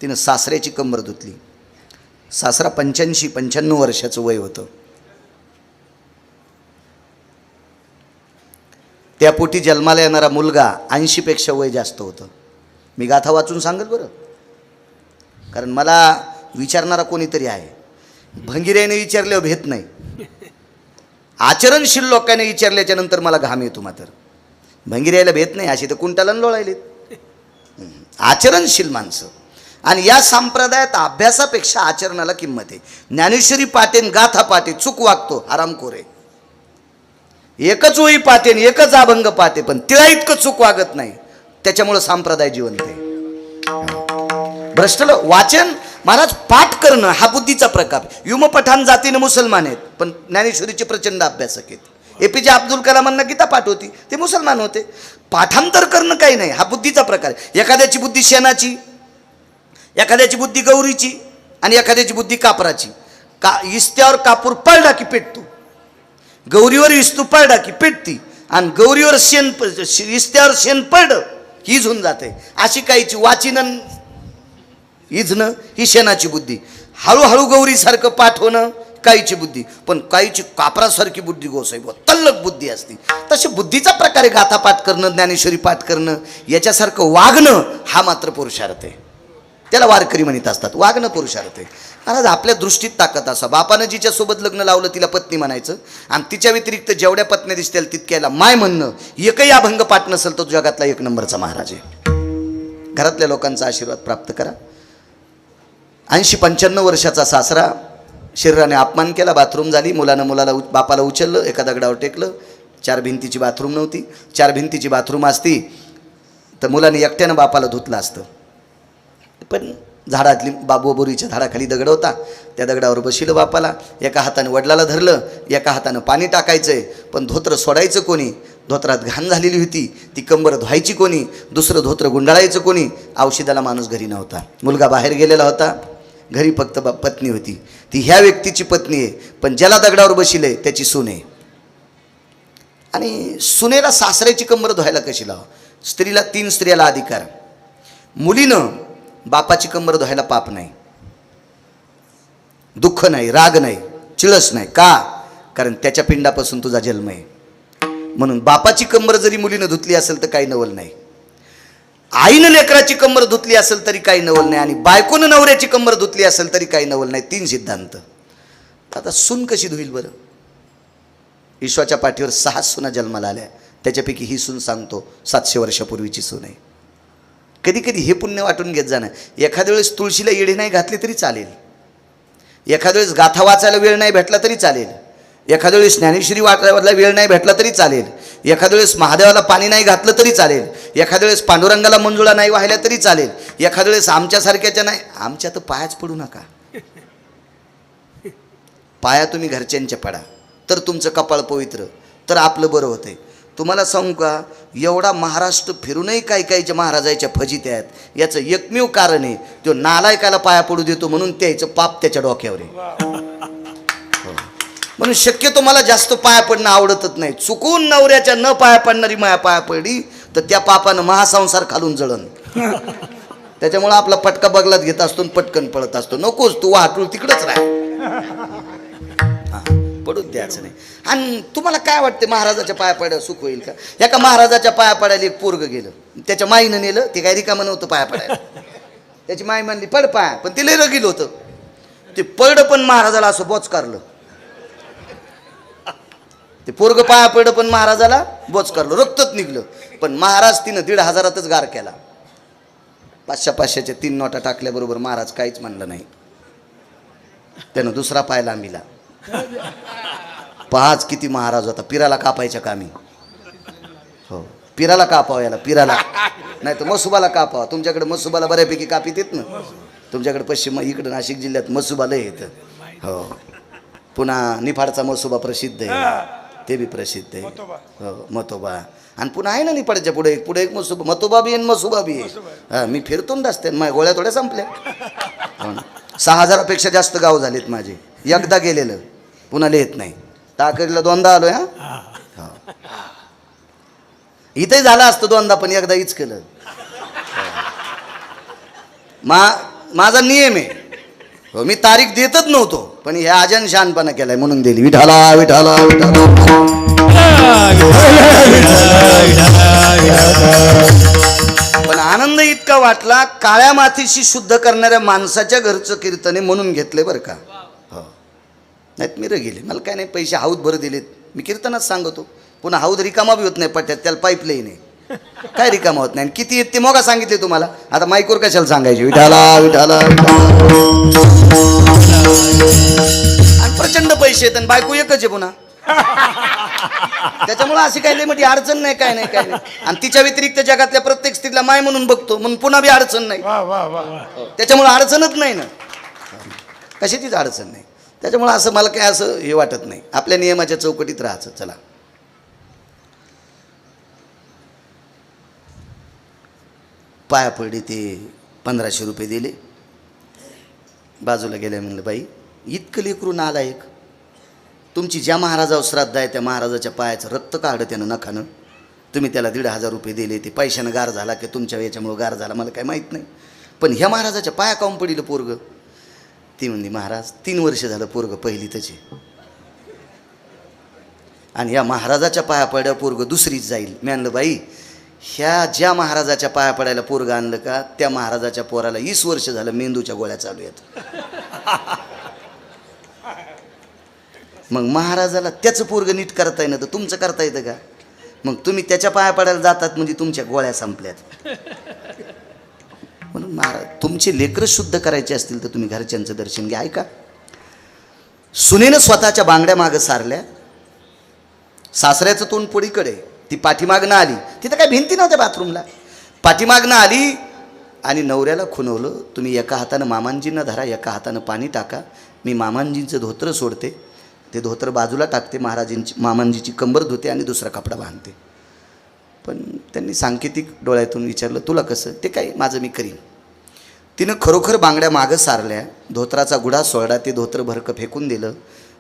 तिनं सासऱ्याची कंबर धुतली. सासरा 85-95 वर्षाचं वय होतं. त्यापोटी जन्माला येणारा मुलगा 80पेक्षा वय जास्त होतं. मी गाथा वाचून सांगत बरं, कारण मला विचारणारा कोणीतरी आहे. भंगिऱ्याने विचारल्यावर भेट नाही, आचरणशील लोकांनी विचारल्याच्या नंतर मला घाम येतो. मात्र भंगिऱ्याला भेट नाही, अशी तर कुंटाला लोळायलेत. आचरणशील माणसं. आणि या संप्रदायात अभ्यासापेक्षा आचरणाला किंमत आहे. ज्ञानेश्वरी पाटेन गाथा पाटे, चूक वागतो हरामखोर आहे. एकच ओळी पाटेन, एकच अभंग पाटे, पण तिला इतकं चूक वागत नाही. त्याच्यामुळं संप्रदाय जिवंत आहे. भ्रष्टल वाचन महाराज, पाठ करणं हा बुद्धीचा प्रकार. व्योमपठाण जातीने मुसलमान आहेत, पण ज्ञानेश्वरीचे प्रचंड अभ्यासक आहेत. APJ अब्दुल कलामांना गीता पाठ होती, ते मुसलमान होते. पाठांतर करणं काही नाही, हा बुद्धीचा प्रकार. एखाद्याची बुद्धी शेणाची, एखाद्याची बुद्धी गौरीची, आणि एखाद्याची बुद्धी कापराची. इस्त्यावर कापूर पडला की पेटतो, गौरीवर इस्तू पडला की पेटती, आणि गौरीवर शेण, इस्त्यावर शेण पडलं ही झून जाते. अशी काहीची वाचिनन इजणं ही शेणाची बुद्धी. हळूहळू गौरीसारखं पाठ होणं काहीची बुद्धी, पण काहीची कापरासारखी बुद्धी गोसाई तल्लक बुद्धी असते. तशी बुद्धीचा प्रकारे गाथा पाठ करणं, ज्ञानेश्वरी पाठ करणं, याच्यासारखं वागणं हा मात्र पुरुषार्थ आहे. त्याला वारकरी म्हणत असतात. वागणं पुरुषार्थ आहे. महाराज, आपल्या दृष्टीत ताकद असा. बापानं जिच्यासोबत लग्न लावलं तिला पत्नी म्हणायचं, आणि तिच्या व्यतिरिक्त जेवढ्या पत्न्या दिसतील तितक्याला माय म्हणणं. एकही अभंग पाठ नसेल तो जगातला 1 नंबरचा महाराज आहे. घरातल्या लोकांचा आशीर्वाद प्राप्त करा. 80-95 वर्षाचा सासरा शरीराने अपमान केला, बाथरूम झाली, मुलाला बापाला उचललं, एका दगडावर टेकलं. 4 भिंतीची बाथरूम नव्हती. 4 भिंतीची बाथरूम असती तर मुलाने एकट्यानं बापाला धुतलं असतं. पण झाडातली बोरीच्या झाडाखाली दगड होता, त्या दगडावर बसिलं बापाला. एका हाताने वडिलाला धरलं, एका हातानं पाणी टाकायचंय. पण धोत्र सोडायचं कोणी? धोत्रात घाण झालेली होती, ती कंबर धुवायची कोणी? दुसरं धोत्र गुंडाळायचं कोणी? औषधाला माणूस घरी नव्हता. मुलगा बाहेर गेलेला होता, घरी फक्त पत्नी होती. ती ह्या व्यक्तीची पत्नी आहे, पण ज्याला दगडावर बसिलंय त्याची सून आहे. आणि सुनेला सासऱ्याची कंबर धुवायला कशी लाव? स्त्रीला 3 स्त्रियाला अधिकार. मुलीनं बापाची कंबर धुवायला पाप नाही, दुःख नाही, राग नाही, चिळस नाही. का? कारण त्याच्या पिंडापासून तुझा जन्म आहे. म्हणून बापाची कंबर जरी मुलीनं धुतली असेल तर काही नवल नाही. आईनं लेकराची कंबर धुतली असेल तरी काही नवल नाही. आणि बायकोनं नवऱ्याची कंबर धुतली असेल तरी काही नवल नाही. 3 सिद्धांत. आता सून कशी धुईल बरं? ईश्वाच्या पाठीवर 6 सुना जन्माला आल्या, त्याच्यापैकी ही सून सांगतो 700 वर्षापूर्वीची सून आहे. कधी कधी हे पुण्य वाटून घेत जाणं. एखाद्या वेळेस तुळशीला येडे नाही घातले तरी चालेल, एखाद्या वेळेस गाथा वाचायला वेळ नाही भेटला तरी चालेल, एखाद्या वेळेस ज्ञानेश्वरी वाचायला वेळ नाही भेटला तरी चालेल, एखाद्या वेळेस महादेवाला पाणी नाही घातलं तरी चालेल, एखाद्या वेळेस पांडुरंगाला मंजुळा नाही वाहिल्या तरी चालेल, एखाद्या वेळेस आमच्यासारख्याच्या नाही. आमच्या तर पायाच पडू नका. पाया तुम्ही घरच्यांच्या पडा तर तुमचं कपाळ पवित्र, तर आपलं बरं होतंय. तुम्हाला सांगू का, एवढा महाराष्ट्र फिरूनही काही काहीच्या महाराजाच्या फजित्या आहेत. याचं एकमेव कारण आहे, तो नालायकाला पाया पडू देतो म्हणून त्याचं पाप त्याच्या डोक्यावर आहे. म्हणून शक्यतो मला जास्त पाया पडणं आवडतच नाही. चुकून नवऱ्याच्या न पाया पडणारी माया पाया पडली तर त्या पापानं महासंसार खालून जळण. त्याच्यामुळं आपला पटका बगलात घेत असतो, पटकन पळत असतो. नकोच, तू वाहतूळ तिकडंच राह, पडूच द्यायचं नाही. आणि तुम्हाला काय वाटते महाराजाच्या पाया पडायला सुख होईल का? एका महाराजाच्या पाया पडायला एक पोरग गेलं, त्याच्या माईनं नेलं. ते काय रिकामं नव्हतं पाया पडायला. त्याची माई म्हणली पड पाया, पण ते लय रगील होतं. ते पडलं पण महाराजाला असं बोचकारलं. ते पोरग पाया पडलं पण महाराजाला बोचकारलं, रक्तच निघलं. पण महाराज तिनं 1,500तच गार केला. 500-500च्या 3 नोटा टाकल्याबरोबर महाराज काहीच म्हणलं नाही. त्यानं दुसरा पाय लांबीला. 5 किती महाराज होता, पिराला कापायच्या कामी. हो, पिराला कापावं, याला पिराला नाही तर मसुबाला कापावा. तुमच्याकडे मसुबाला बऱ्यापैकी कापीत येत ना. तुमच्याकडे पश्चिम इकडं नाशिक जिल्ह्यात मसुबाला येतं. हो, पुन्हा निफाडचा मसुबा प्रसिद्ध आहे, ते बी प्रसिद्ध आहे. हो, मतोबा. आणि पुन्हा आहे ना निफाडच्या पुढे एक मसुबा, मतोबा बी आणि मसुबा बी आहे. हां, मी फिरतो ना रस्त्यात, माझ्या गोळ्या थोड्या संपल्या. हो ना, 6,000पेक्षा जास्त गाव झालेत माझे. एकदा गेलेलं पुन्हा लिहित नाही. टाकरीला 2दा आलोय. हा, इथे झालं असतं 2दा, पण एकदा हीच केलं. माझा नियम आहे. हो, मी तारीख देतच नव्हतो, पण ह्या आजन शहाणपणा केलाय म्हणून दिली. विठाला विठाला विठाला. पण आनंद इतका वाटला, काळ्या मातीशी शुद्ध करणाऱ्या माणसाच्या घरचं कीर्तने म्हणून घेतले बरं का. हो, नाहीत मी गेले, मला काय नाही, पैसे हाऊद भर दिलेत. मी कीर्तनात सांगतो. पुन्हा हाऊद रिकामा बी होत नाही पट्ट्यात, त्याला पाईपलाईन आहे. काय रिकामा होत नाही. किती येत ते मोगा सांगितले तुम्हाला. आता माईकवर कशाला सांगायचे विठाला विठाला विठाला. आणि प्रचंड पैसे आहेत आणि बायको एकच आहे पुन्हा. त्याच्यामुळे अशी काही मोठी अडचण नाही, काय नाही, काय नाही. आणि तिच्या व्यतिरिक्त जगातल्या प्रत्येक स्त्रीला माय म्हणून बघतो, म्हणून पुन्हा बी अडचण नाही. त्याच्यामुळे अडचणच नाही ना, कशाचीच अडचण नाही. त्याच्यामुळे असं मला काय असं हे वाटत नाही. आपल्या नियमाच्या चौकटीत राहायचं. चला, पाया पडली. ते 1500 रुपये दिले. बाजूला गेल्या. म्हणलं बाई, इतकं लेकरू नालायक, तुमची ज्या महाराजावर श्राद्ध आहे त्या महाराजाच्या पायाचं रक्त काढलं त्यानं नखानं, तुम्ही त्याला 1,500 रुपये दिले. ते पैशानं गार झाला की तुमच्या याच्यामुळं गार झाला मला काय माहीत नाही, पण ह्या महाराजाच्या पाया काऊन पडिलं पोरग? ती म्हणली महाराज 3 वर्ष झालं पोरग पहिलीतच आहे, आणि या महाराजाच्या पाया पड्या पोरग दुसरीच जाईल. मी आणलं बाई, ह्या ज्या महाराजाच्या पाया पडायला पोरग आणलं का, त्या महाराजाच्या पोराला 20 वर्ष झालं मेंदूच्या गोळ्या चालू आहेत. मग महाराजाला त्याचं पोरग नीट करता येणं तर तुमचं करता येतं का? मग तुम्ही त्याच्या पाया पडायला जातात म्हणजे तुमच्या गोळ्या संपल्यात. म्हणून महाराज, तुमचे लेकरं शुद्ध करायचे असतील तर तुम्ही घरच्यांचं दर्शन घ्या. ऐका, सुनेनं स्वतःच्या बांगड्या मागं सारल्या. सासऱ्याचं तोंड पुढीकडे, ती पाठीमागनं आली. तिथं काय भिंती नव्हत्या बाथरूमला. पाठीमागनं आली आणि नवऱ्याला खुणवलं, तुम्ही एका हातानं मामांजींना धरा, एका हातानं पाणी टाका. मी मामांजींचं धोत्र सोडते, ते धोत्र बाजूला टाकते, मामांजीची कंबर धुते आणि दुसरा कपडा बांधते. पण त्यांनी सांकेतिक डोळ्यातून विचारलं, तुला कसं? ते काय माझं मी करीन. तिनं खरोखर बांगड्या मागं सारल्या, धोत्राचा गुढा सोडला, ते धोत्र भरकं फेकून दिलं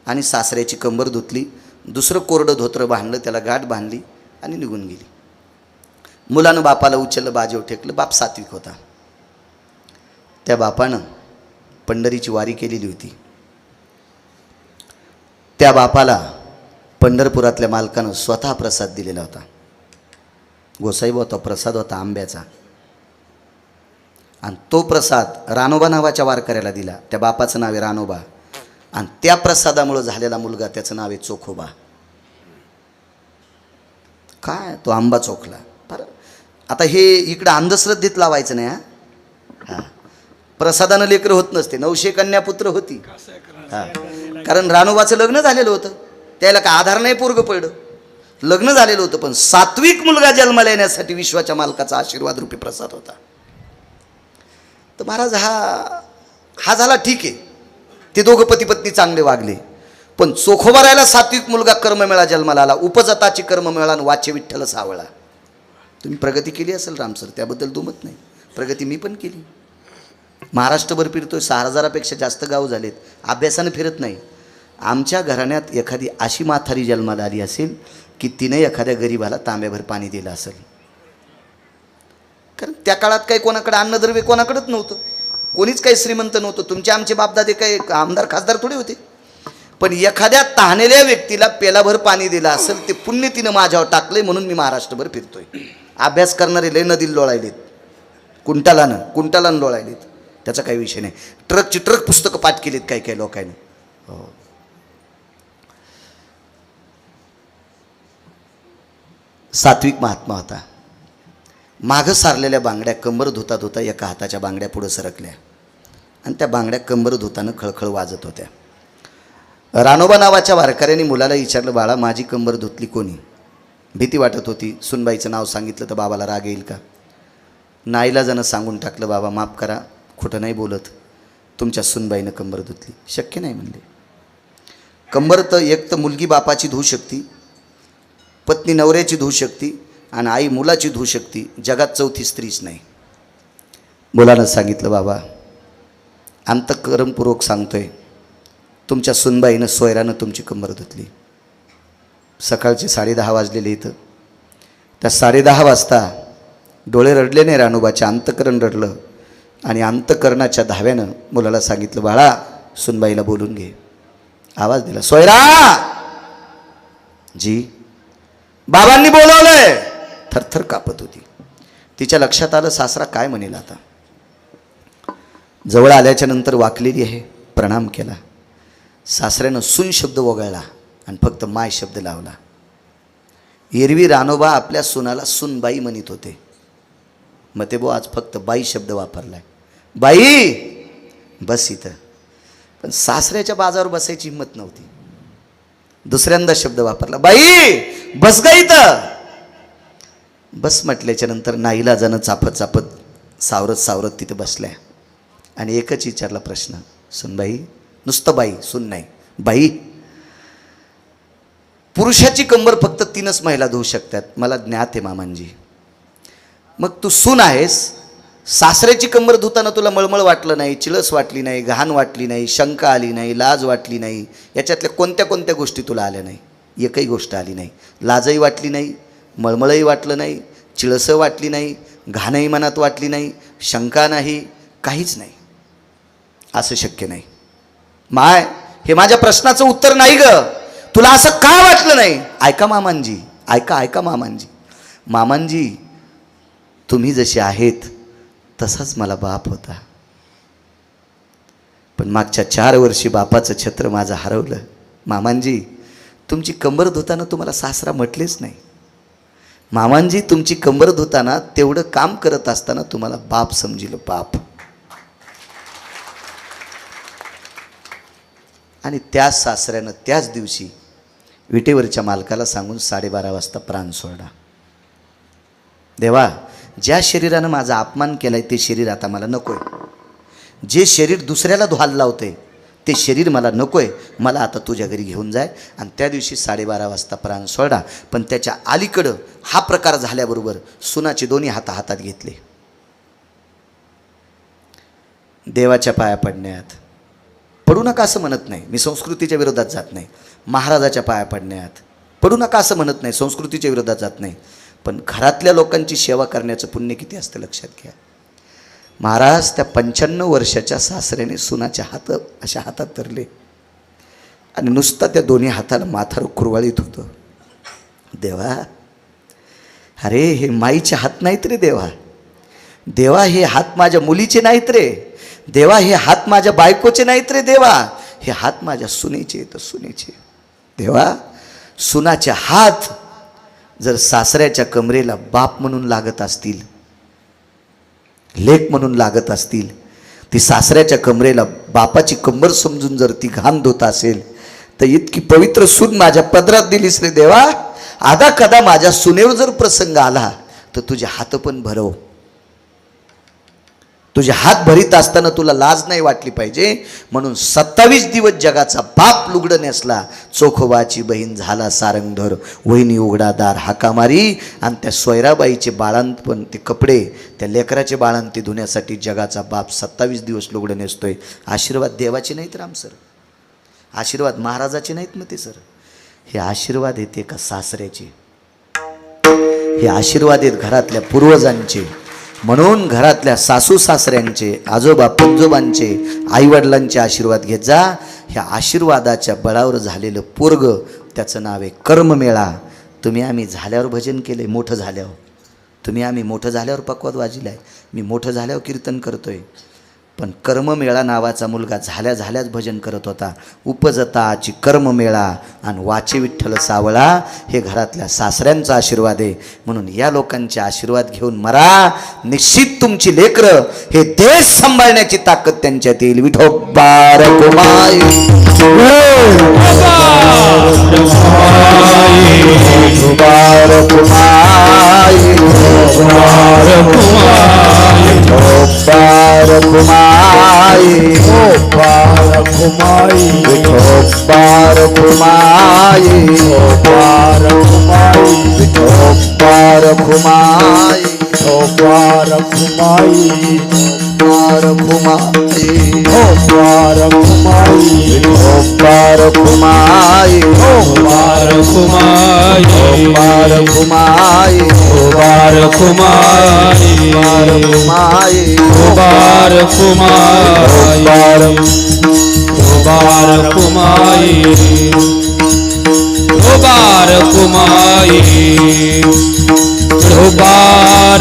आणि सासऱ्याची कंबर धुतली. दुसरं कोरडं धोत्र बांधलं, त्याला गाठ बांधली आणि निघून गेली. मुलानं बापाला उचललं, बाजेव ठेकलं. बाप सात्विक होता. त्या बापानं पंढरीची वारी केलेली होती. त्या बापाला पंढरपुरातल्या मालकानं स्वतः प्रसाद दिलेला होता. गोसाईब होता, प्रसाद होता आंब्याचा. आणि तो प्रसाद रानोबा नावाच्या वारकऱ्याला दिला. त्या बापाचं नाव आहे रानोबा. आणि त्या प्रसादामुळं झालेला मुलगा, त्याचं नाव आहे चोखोबा. काय तो आंबा चोखला. बरं, आता हे इकडं अंधश्रद्धेत लावायचं नाही. हां, प्रसादानं लेकरं होत नसते. 900 कन्यापुत्र होती. हां, कारण रानोबाचं लग्न झालेलं होतं, त्याला काय आधार नाही, पोरगं पडलं, लग्न झालेलं होतं. पण सात्विक मुलगा जन्माला येण्यासाठी विश्वाच्या मालकाचा आशीर्वाद रूपी प्रसाद होता. तर महाराज हा झाला ठीक आहे, ते दोघं पती पत्नी चांगले वागले. पण चोखोबारायला सात्विक मुलगा कर्ममेळा जन्माला आला, उपजताची कर्ममेळा आणि वाच्य विठ्ठल सावळा. तुम्ही प्रगती केली असेल राम सर, त्याबद्दल दुमत नाही. प्रगती मी पण केली. महाराष्ट्रभर फिरतोय, 6000पेक्षा जास्त गाव झालेत. अभ्यासानं फिरत नाही. आमच्या घराण्यात एखादी अशी म्हातारी जन्माला आली असेल की तिने एखाद्या गरीबाला तांब्याभर पाणी दिलं असेल. कारण त्या काळात काही कोणाकडे अन्नद्रव्य कोणाकडेच नव्हतं, कोणीच काही श्रीमंत नव्हतं. तुमचे आमचे बापदादे काही आमदार खासदार थोडे होते. पण एखाद्या तहानेल्या व्यक्तीला पेलाभर पाणी दिलं असेल, ते पुण्य तिनं माझ्यावर टाकलंय, म्हणून मी महाराष्ट्रभर फिरतोय. अभ्यास करणारे लय नदीला लोळायलेत, कुंटालानं लोळायलेत. त्याचा काही विषय नाही. ट्रकची ट्रक पुस्तकं पाठ केलीत काही काही लोकांनी. हो, सात्विक महात्मा होता. मागं सारलेल्या बांगड्या कंबर धुता धुता एका हाताच्या बांगड्या पुढं सरकल्या आणि त्या बांगड्या कंबर धुतानं खळखळ वाजत होत्या. रानोबा नावाच्या वारकऱ्याने मुलाला विचारलं, बाळा माझी कंबर धुतली कोणी? भीती वाटत होती. सुनबाईचं नाव सांगितलं तर बाबाला राग येईल का? नाईलाजानं सांगून टाकलं, बाबा माफ करा, खोटं नाही बोलत, तुमच्या सुनबाईनं कंबर धुतली. शक्य नाही म्हणले. कंबर तर एक तर मुलगी बापाची धुवू शकते, पत्नी नवऱ्याची धुवू शकते आणि आई मुलाची धुवू शकते. जगात चौथी स्त्रीच नाही. मुलानं सांगितलं, बाबा अंतःकरणपूर्वक सांगतोय, तुमच्या सुनबाईनं सोयरानं तुमची कंबर धुतली. सकाळचे 10:30 वाजलेले इथं. त्या 10:30 वाजता डोळे रडले नाही रानोबाचे, अंतःकरण रडलं. आणि अंतःकरणाच्या धाव्यानं मुलाला सांगितलं, बाळा सुनबाईला बोलून घे. आवाज दिला, सोयरा जी. बाबांनी बोलवलंय. थरथर कापत होती. तिच्या लक्षात आलं सासरा काय म्हणेल आता. जवळ आल्याच्या नंतर वाकलेली आहे, प्रणाम केला. सासऱ्यानं सुन शब्द वगळला आणि फक्त माय शब्द लावला. एरवी रानोबा आपल्या सुनाला सुनबाई म्हणत होते, मग ते आज फक्त बाई शब्द वापरलाय. बाई बस इथं. पण सासऱ्याच्या बाजावर बसायची हिंमत नव्हती. दुसऱ्यांदा शब्द वापरला, बाई बस गा इथं. बस म्हटल्याच्या नंतर नाईलाजानं चापत चापत सावरत सावरत तिथे बसल्या आणि एकच विचारला प्रश्न, सुनबाई? नुसतं बाई, सुन नाही, बाई. पुरुषाची कंबर फक्त 3च महिला धुवू शकतात, मला ज्ञात आहे मामांजी. मग तू सून आहेस, सासऱ्याची कंबर धुताना तुला मळमळ वाटलं नाही, चिळस वाटली नाही, घाण वाटली नाही, शंका आली नाही, लाज वाटली नाही, याच्यातल्या कोणत्या कोणत्या गोष्टी तुला आल्या नाही? एकही गोष्ट आली नाही. लाजही वाटली नाही, मळमळही वाटलं नाही, चिळसं वाटली नाही, घाणही मनात वाटली नाही, शंका नाही, काहीच नाही. असं शक्य नाही. माय, हे माझ्या प्रश्नाचं उत्तर नाही ग. तुला असं का वाटलं नाही? ऐका मामांजी, ऐका मामांजी. मामांजी, तुम्ही जसे आहेत तसाच मला बाप होता. पण मागच्या 4 वर्षी बापाचं छत्र माझं हरवलं. मामांजी, तुमची कंबर धुताना तुम्हाला सासरा म्हटलेच नाही. मामांजी, तुमची कंबर धुताना तेवढं काम करत असताना तुम्हाला बाप समजिलं, बाप. आणि त्याच सासऱ्यानं त्याच दिवशी विटेवरच्या मालकाला सांगून 12:30 वाजता प्राण सोडला. देवा, ज्या शरीरानं माझा अपमान केलाय ते शरीर आता मला नकोय. जे शरीर दुसऱ्याला धुवायला लावते ते शरीर मला नकोय. मला आता तुझ्या घरी घेऊन जाय. आणि त्या दिवशी 12:30 वाजता प्राण सोडला. पण त्याच्या अलीकडं हा प्रकार झाल्याबरोबर सुनाचे दोन्ही हात हातात घेतले. देवाच्या पाया पडण्यात पडू नका असं म्हणत नाही, मी संस्कृतीच्या विरोधात जात नाही. महाराजाच्या पाया पडण्यात पडू नका असं म्हणत नाही, संस्कृतीच्या विरोधात जात नाही. पण घरातल्या लोकांची सेवा करण्याचं पुण्य किती असतं लक्षात घ्या. महाराज त्या 95 वर्षाच्या सासऱ्याने सुनाच्या हात अशा हातात धरले आणि नुसता त्या दोन्ही हाताला माथार कुरवाळीत होतं. देवा, अरे हे माईचे हात नाहीत रे देवा. देवा, हे हात माझ्या मुलीचे नाहीत रे देवा. हे हात माझ्या बायकोचे नाहीत रे देवा. हे हात माझ्या सुनेचे तर सुनेचे. देवा, सुनाचे हात जर सासऱ्याच्या कमरेला बाप म्हणून लागत असतील, लेक म्हणून लागत असतील, ती सासऱ्याच्या कमरेला बापाची कंबर समजून जर ती घाम धुत असेल, तर इतकी पवित्र सून माझ्या पदरात दिलीस रे देवा. आधा कदा माझ्या सुनेवर जर प्रसंग आला तर तुझे हात पण भरव. तुझे हात भरीत असताना तुला लाज नाही वाटली पाहिजे. म्हणून 27 दिवस जगाचा बाप लुगडं नेसला, चोखोबाची बहीण झाला सारंगधर, वहिनी उघडा दार हाका मारी. आणि त्या सोयराबाईचे बाळांत पण ते कपडे, त्या लेकराचे बाळांत ते धुण्यासाठी जगाचा बाप 27 दिवस लुगडं नेसतोय. आशीर्वाद देवाचे नाहीत राम सर, आशीर्वाद महाराजाचे नाहीत मग ते सर. हे आशीर्वाद येते का सासऱ्याचे, हे आशीर्वाद आहेत घरातल्या पूर्वजांचे. म्हणून घरातल्या सासू सासऱ्यांचे, आजोबा पंजोबांचे, आईवडिलांचे आशीर्वाद घेत जा. ह्या आशीर्वादाच्या बळावर झालेलं पोरग, त्याचं नाव आहे कर्ममेळा. तुम्ही आम्ही झाल्यावर भजन केले, मोठं झाल्यावर. तुम्ही आम्ही मोठं झाल्यावर पक्वाद वाजिला आहे, मी मोठं झाल्यावर कीर्तन करतोय. पण कर्ममेळा नावाचा मुलगा झाल्या झाल्याच भजन करत होता. उपजताची कर्ममेळा आणि वाचे विठ्ठल सावळा, हे घरातल्या सासऱ्यांचा आशीर्वाद आहे. म्हणून या लोकांचे आशीर्वाद घेऊन मरा. निश्चित तुमची लेकरं हे देश सांभाळण्याची ताकद त्यांच्यात येईल. विठोबा रखुमाई, हरे विठोबार कुमार, हरे विठोबार कुमाई, विठोबार कुमाई, विठोबार कुमाई, विठोबार कुमाई, विठोबार कुमाई, विठोबार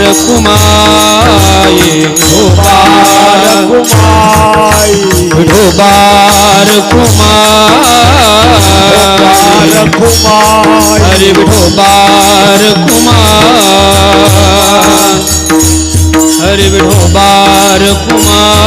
कुमाई, विठोबार कुमार, विठोबार कुमाई, विठोबार कुमाई,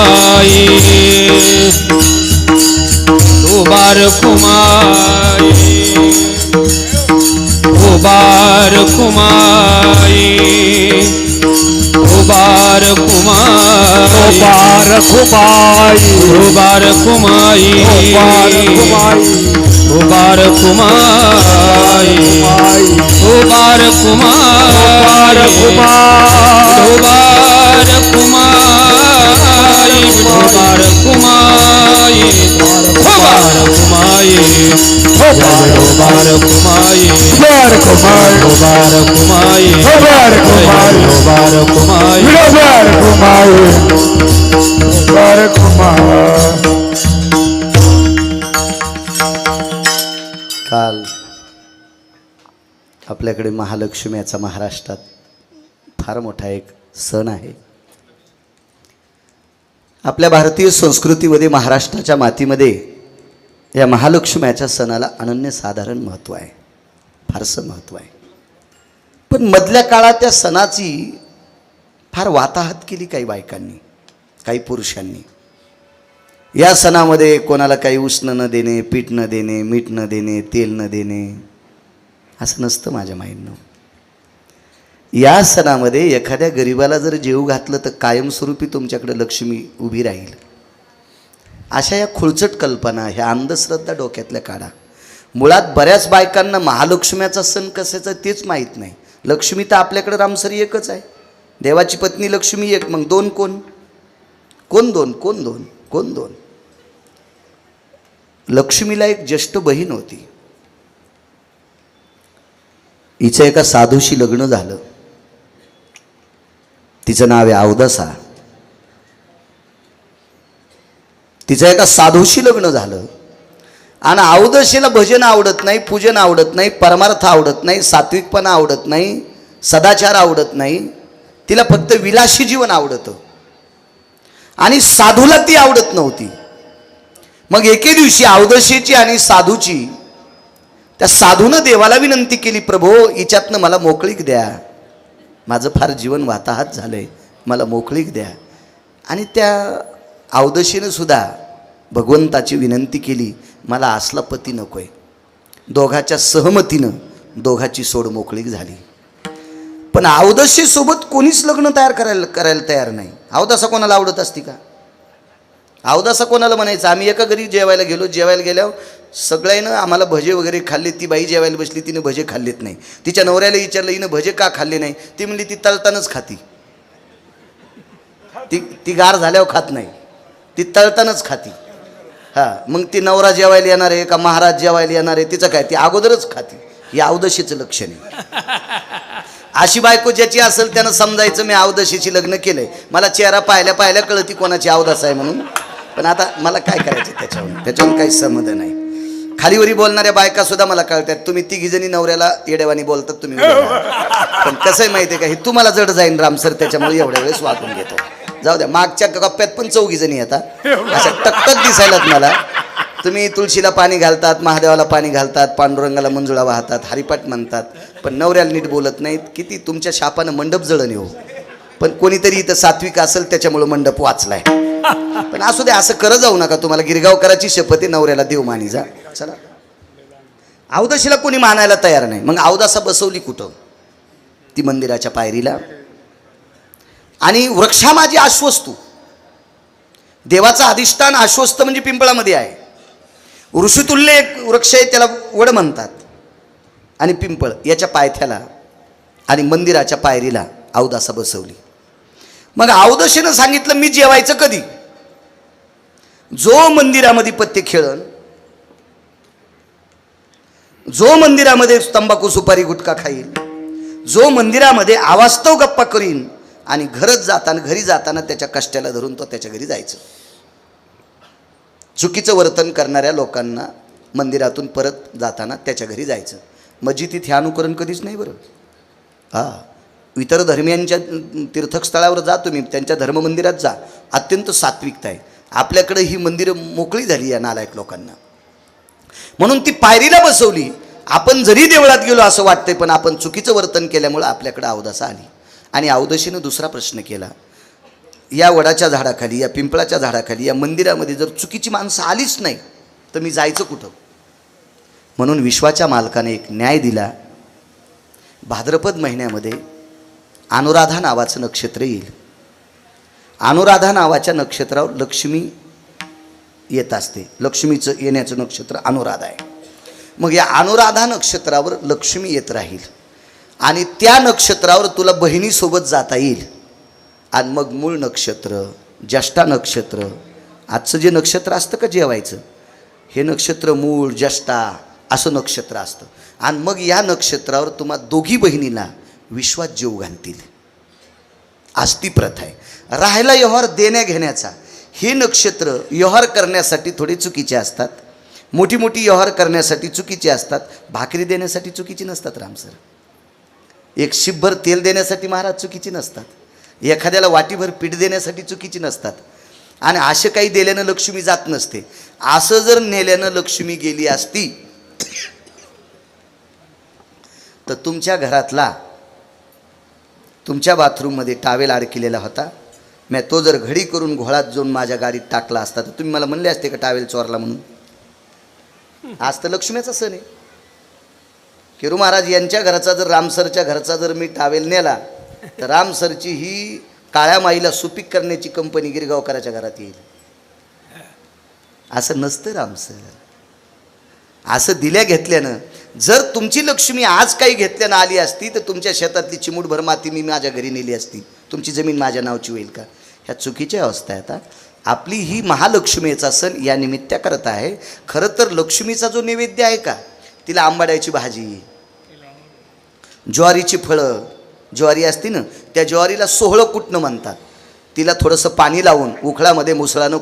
विठोबार कुमाई, विठोबार कुमाई, विठोबार कुमाई, विठोबार कुमाई, विठोबार कुमाई. काल आपल्याकडे महालक्ष्म्याचा महाराष्ट्रात फार मोठा एक सण आहे. आपल्या भारतीय संस्कृतीमध्ये, महाराष्ट्राच्या मातीमध्ये या महालक्ष्म्याच्या सणाला अनन्यसाधारण महत्त्व आहे, फारसं महत्त्व आहे. पण मधल्या काळात त्या सणाची फार वाताहत केली काही बायकांनी, काही पुरुषांनी. या सणामध्ये कोणाला काही उष्ण न देणे, पीठ न देणे, मीठ न देणे, तेल न देणे, असं नसतं माझ्या माईंनो. या सणामध्ये एखाद्या गरिबाला जर जेव घातलं तर कायमस्वरूपी तुमच्याकडे लक्ष्मी उभी राहील. अशा या खुळचट कल्पना, ह्या अंधश्रद्धा डोक्यातल्या काढा. मुळात बऱ्याच बायकांना महालक्ष्म्याचा सण कशाचा तेच माहीत नाही. लक्ष्मी तर आपल्याकडे रामसरी एकच आहे. देवाची पत्नी लक्ष्मी एक, मग दोन कोण? कोण दोन? कोण दोन? कोण दोन? लक्ष्मीला एक ज्येष्ठ बहीण होती. हिचं एका साधूशी लग्न झालं. तिचं नाव आहे अवदसा. तिचं एका साधूशी लग्न झालं आणि अवदशीला भजन आवडत नाही, पूजन आवडत नाही, परमार्थ आवडत नाही, सात्विकपणा आवडत नाही, सदाचार आवडत नाही. तिला फक्त विलासी जीवन आवडतं आणि साधूला ती आवडत नव्हती. मग एके दिवशी अवदशीची आणि साधूची, त्या साधूनं देवाला विनंती केली, प्रभो हिच्यातनं मला मोकळीक द्या, माझं फार जीवन वाताहत झालंय, मला मोकळीक द्या. आणि त्या अवदशीनं सुद्धा भगवंताची विनंती केली, मला असला पती नकोय. दोघाच्या सहमतीनं दोघाची सोड मोकळीक झाली. पण अवदशीसोबत कोणीच लग्न करायला तयार नाही. अवदसा कोणाला आवडत असती का? अवदसा कोणाला म्हणायचं? आम्ही एका घरी जेवायला गेलो, जेवायला गेल्यावर सगळ्यांनं आम्हाला भजे वगैरे खाल्ले. ती बाई जेवायला बसली, तिने भजे खाल्लेत नाही. तिच्या नवऱ्याला विचारलं, हिनं भजे का खाल्ले नाही? ती म्हणली, ती तळतानच खाती. ती गार झाल्यावर खात नाही, ती तळतानच खाती. हां, मग ती नवरा जेवायला येणार आहे का महाराज जेवायला येणार आहे तिचं काय, ती अगोदरच खाती. ही अवदशीचं लक्षण आहे. अशी बायको ज्याची असेल त्यानं समजायचं मी अवदशीची लग्न केलंय. मला चेहरा पाहिल्या पाहिल्या कळती कोणाची अवदसा आहे म्हणून. पण आता मला काय करायचं त्याच्यावर काही संबंध नाही. खालीवरी बोलणाऱ्या बायका सुद्धा मला कळतात. तुम्ही तिघीजणी नवऱ्याला येडेवानी बोलतात तुम्ही. पण कसं आहे माहिती आहे का, हे तुम्हाला जड जाईन रामसर, त्याच्यामुळे एवढ्या वेळेस वागून घेतो. जाऊ द्या, मागच्या कप्प्यात पण 4 जणी येतात, अशा टकटक दिसायलात मला. तुम्ही तुळशीला पाणी घालतात, महादेवाला पाणी घालतात, पांडुरंगाला मंजुळा वाहतात, हरिपाठ म्हणतात, पण नवऱ्याला नीट बोलत नाहीत. किती तुमच्या शापानं मंडप जळण येऊ. पण कोणीतरी इथं सात्विक असेल त्याच्यामुळं मंडप वाचलाय. पण असू द्या, असं करत जाऊ नका. तुम्हाला गिरगावकराची शपथ आहे, नवऱ्याला देव मानी जा. चला, अवदशीला कोणी मानायला तयार नाही. मग अवदसा बसवली कुठं? ती मंदिराच्या पायरीला. आणि वृक्षामाजी आश्वस्तू, देवाचं अधिष्ठान आश्वस्त म्हणजे पिंपळामध्ये आहे. ऋषितुल्य एक वृक्ष आहे, त्याला वड म्हणतात. आणि पिंपळ याच्या पायथ्याला आणि मंदिराच्या पायरीला अवदसा बसवली. मग अवदशीनं सांगितलं, मी जेवायचं कधी? जो मंदिरामध्ये पत्ते खेळन, जो मंदिरामध्ये तंबाखू सुपारी गुटखा खाईल, जो मंदिरामध्ये अवास्तव गप्पा करीन आणि घरी जाताना त्याच्या कष्टाला धरून तो त्याच्या घरी जायचं. चुकीचं वर्तन करणाऱ्या लोकांना मंदिरातून परत जाताना त्याच्या घरी जायचं. मस्जिदीत हे अनुकरण कधीच नाही बरं. हां, इतर धर्मियांच्या तीर्थस्थळावर जा तुम्ही, त्यांच्या धर्ममंदिरात जा, अत्यंत सात्विकता आहे. आपल्याकडे ही मंदिरं मोकळी झाली या नालायक लोकांना. म्हणून ती पायरीला बसवली. आपण जरी देवळात गेलो असं वाटतंय, पण आपण चुकीचं वर्तन केल्यामुळं आपल्याकडे अवदसा आली. आणि अवदशीनं दुसरा प्रश्न केला, या वडाच्या झाडाखाली, या पिंपळाच्या झाडाखाली, या मंदिरामध्ये जर चुकीची माणसं आलीच नाही तर मी जायचं कुठं? म्हणून विश्वाच्या मालकाने एक न्याय दिला. भाद्रपद महिन्यामध्ये अनुराधा नावाचं नक्षत्र येईल. अनुराधा नावाच्या नक्षत्रावर लक्ष्मी येत असते. लक्ष्मीचं येण्याचं नक्षत्र अनुराधा आहे. मग या अनुराधा नक्षत्रावर लक्ष्मी येत राहील आणि त्या नक्षत्रावर तुला बहिणीसोबत जाता येईल. आणि मग मूळ नक्षत्र, ज्येष्ठा नक्षत्र, आजचं जे नक्षत्र असतं का जेवायचं, हे नक्षत्र मूळ, ज्येष्ठा असं नक्षत्र असतं. आणि मग या नक्षत्रावर तुम्हा दोघी बहिणीला विश्वात जेव घालतील. आज ती प्रथा आहे. राहायला व्यवहार देण्या घेण्याचा, हे नक्षत्र व्यवहार करण्यासाठी थोडे चुकीचे असतात, मोठी मोठी व्यवहार करण्यासाठी चुकीचे असतात. भाकरी देण्यासाठी चुकीची नसतात रामसर. एक शिपभर तेल देण्यासाठी महाराज चुकीची नसतात. एखाद्याला वाटीभर पीठ देण्यासाठी चुकीची नसतात. आणि असे काही दिल्यानं लक्ष्मी जात नसते. असं जर नेल्यानं लक्ष्मी गेली असती तर तुमच्या घरातला, तुमच्या बाथरूममध्ये टावेल अडकलेला होता, मी तो जर घडी करून घोळात जाऊन माझ्या गाडीत टाकला असता तर तुम्ही मला म्हणले असते का टावेल चोरला म्हणून. आज तर लक्ष्मीचा सण आहे. केरू महाराज यांच्या घरचा जर रामसरच्या घरचा जर मी टावेल नेला तर रामसरची ही काळ्या माईला सुपीक करण्याची कंपनी गिरगावकराच्या घरात येईल. असं नसतं रामसर. असं दिल्या घेतल्यानं जर तुमची लक्ष्मी आज काही घेतल्यानं आली असती तर तुमच्या शेतातली चिमूटभर माती मी माझ्या घरी नेली असती. तुमची जमीन माझ्या नावची होईल का? ह्या चुकीच्या अवस्था आहे. आता आपली ही महालक्ष्मीचा सण या निमित्त करत आहे. खरं तर लक्ष्मीचा जो नैवेद्य आहे का, तिला आंबाड्याची भाजी, ज्वारीची फळं, ज्वारी असते ना त्या ज्वारीला सोहळं कुटणं म्हणतात. तिला थोडंसं पाणी लावून उखळामध्ये मुसळानं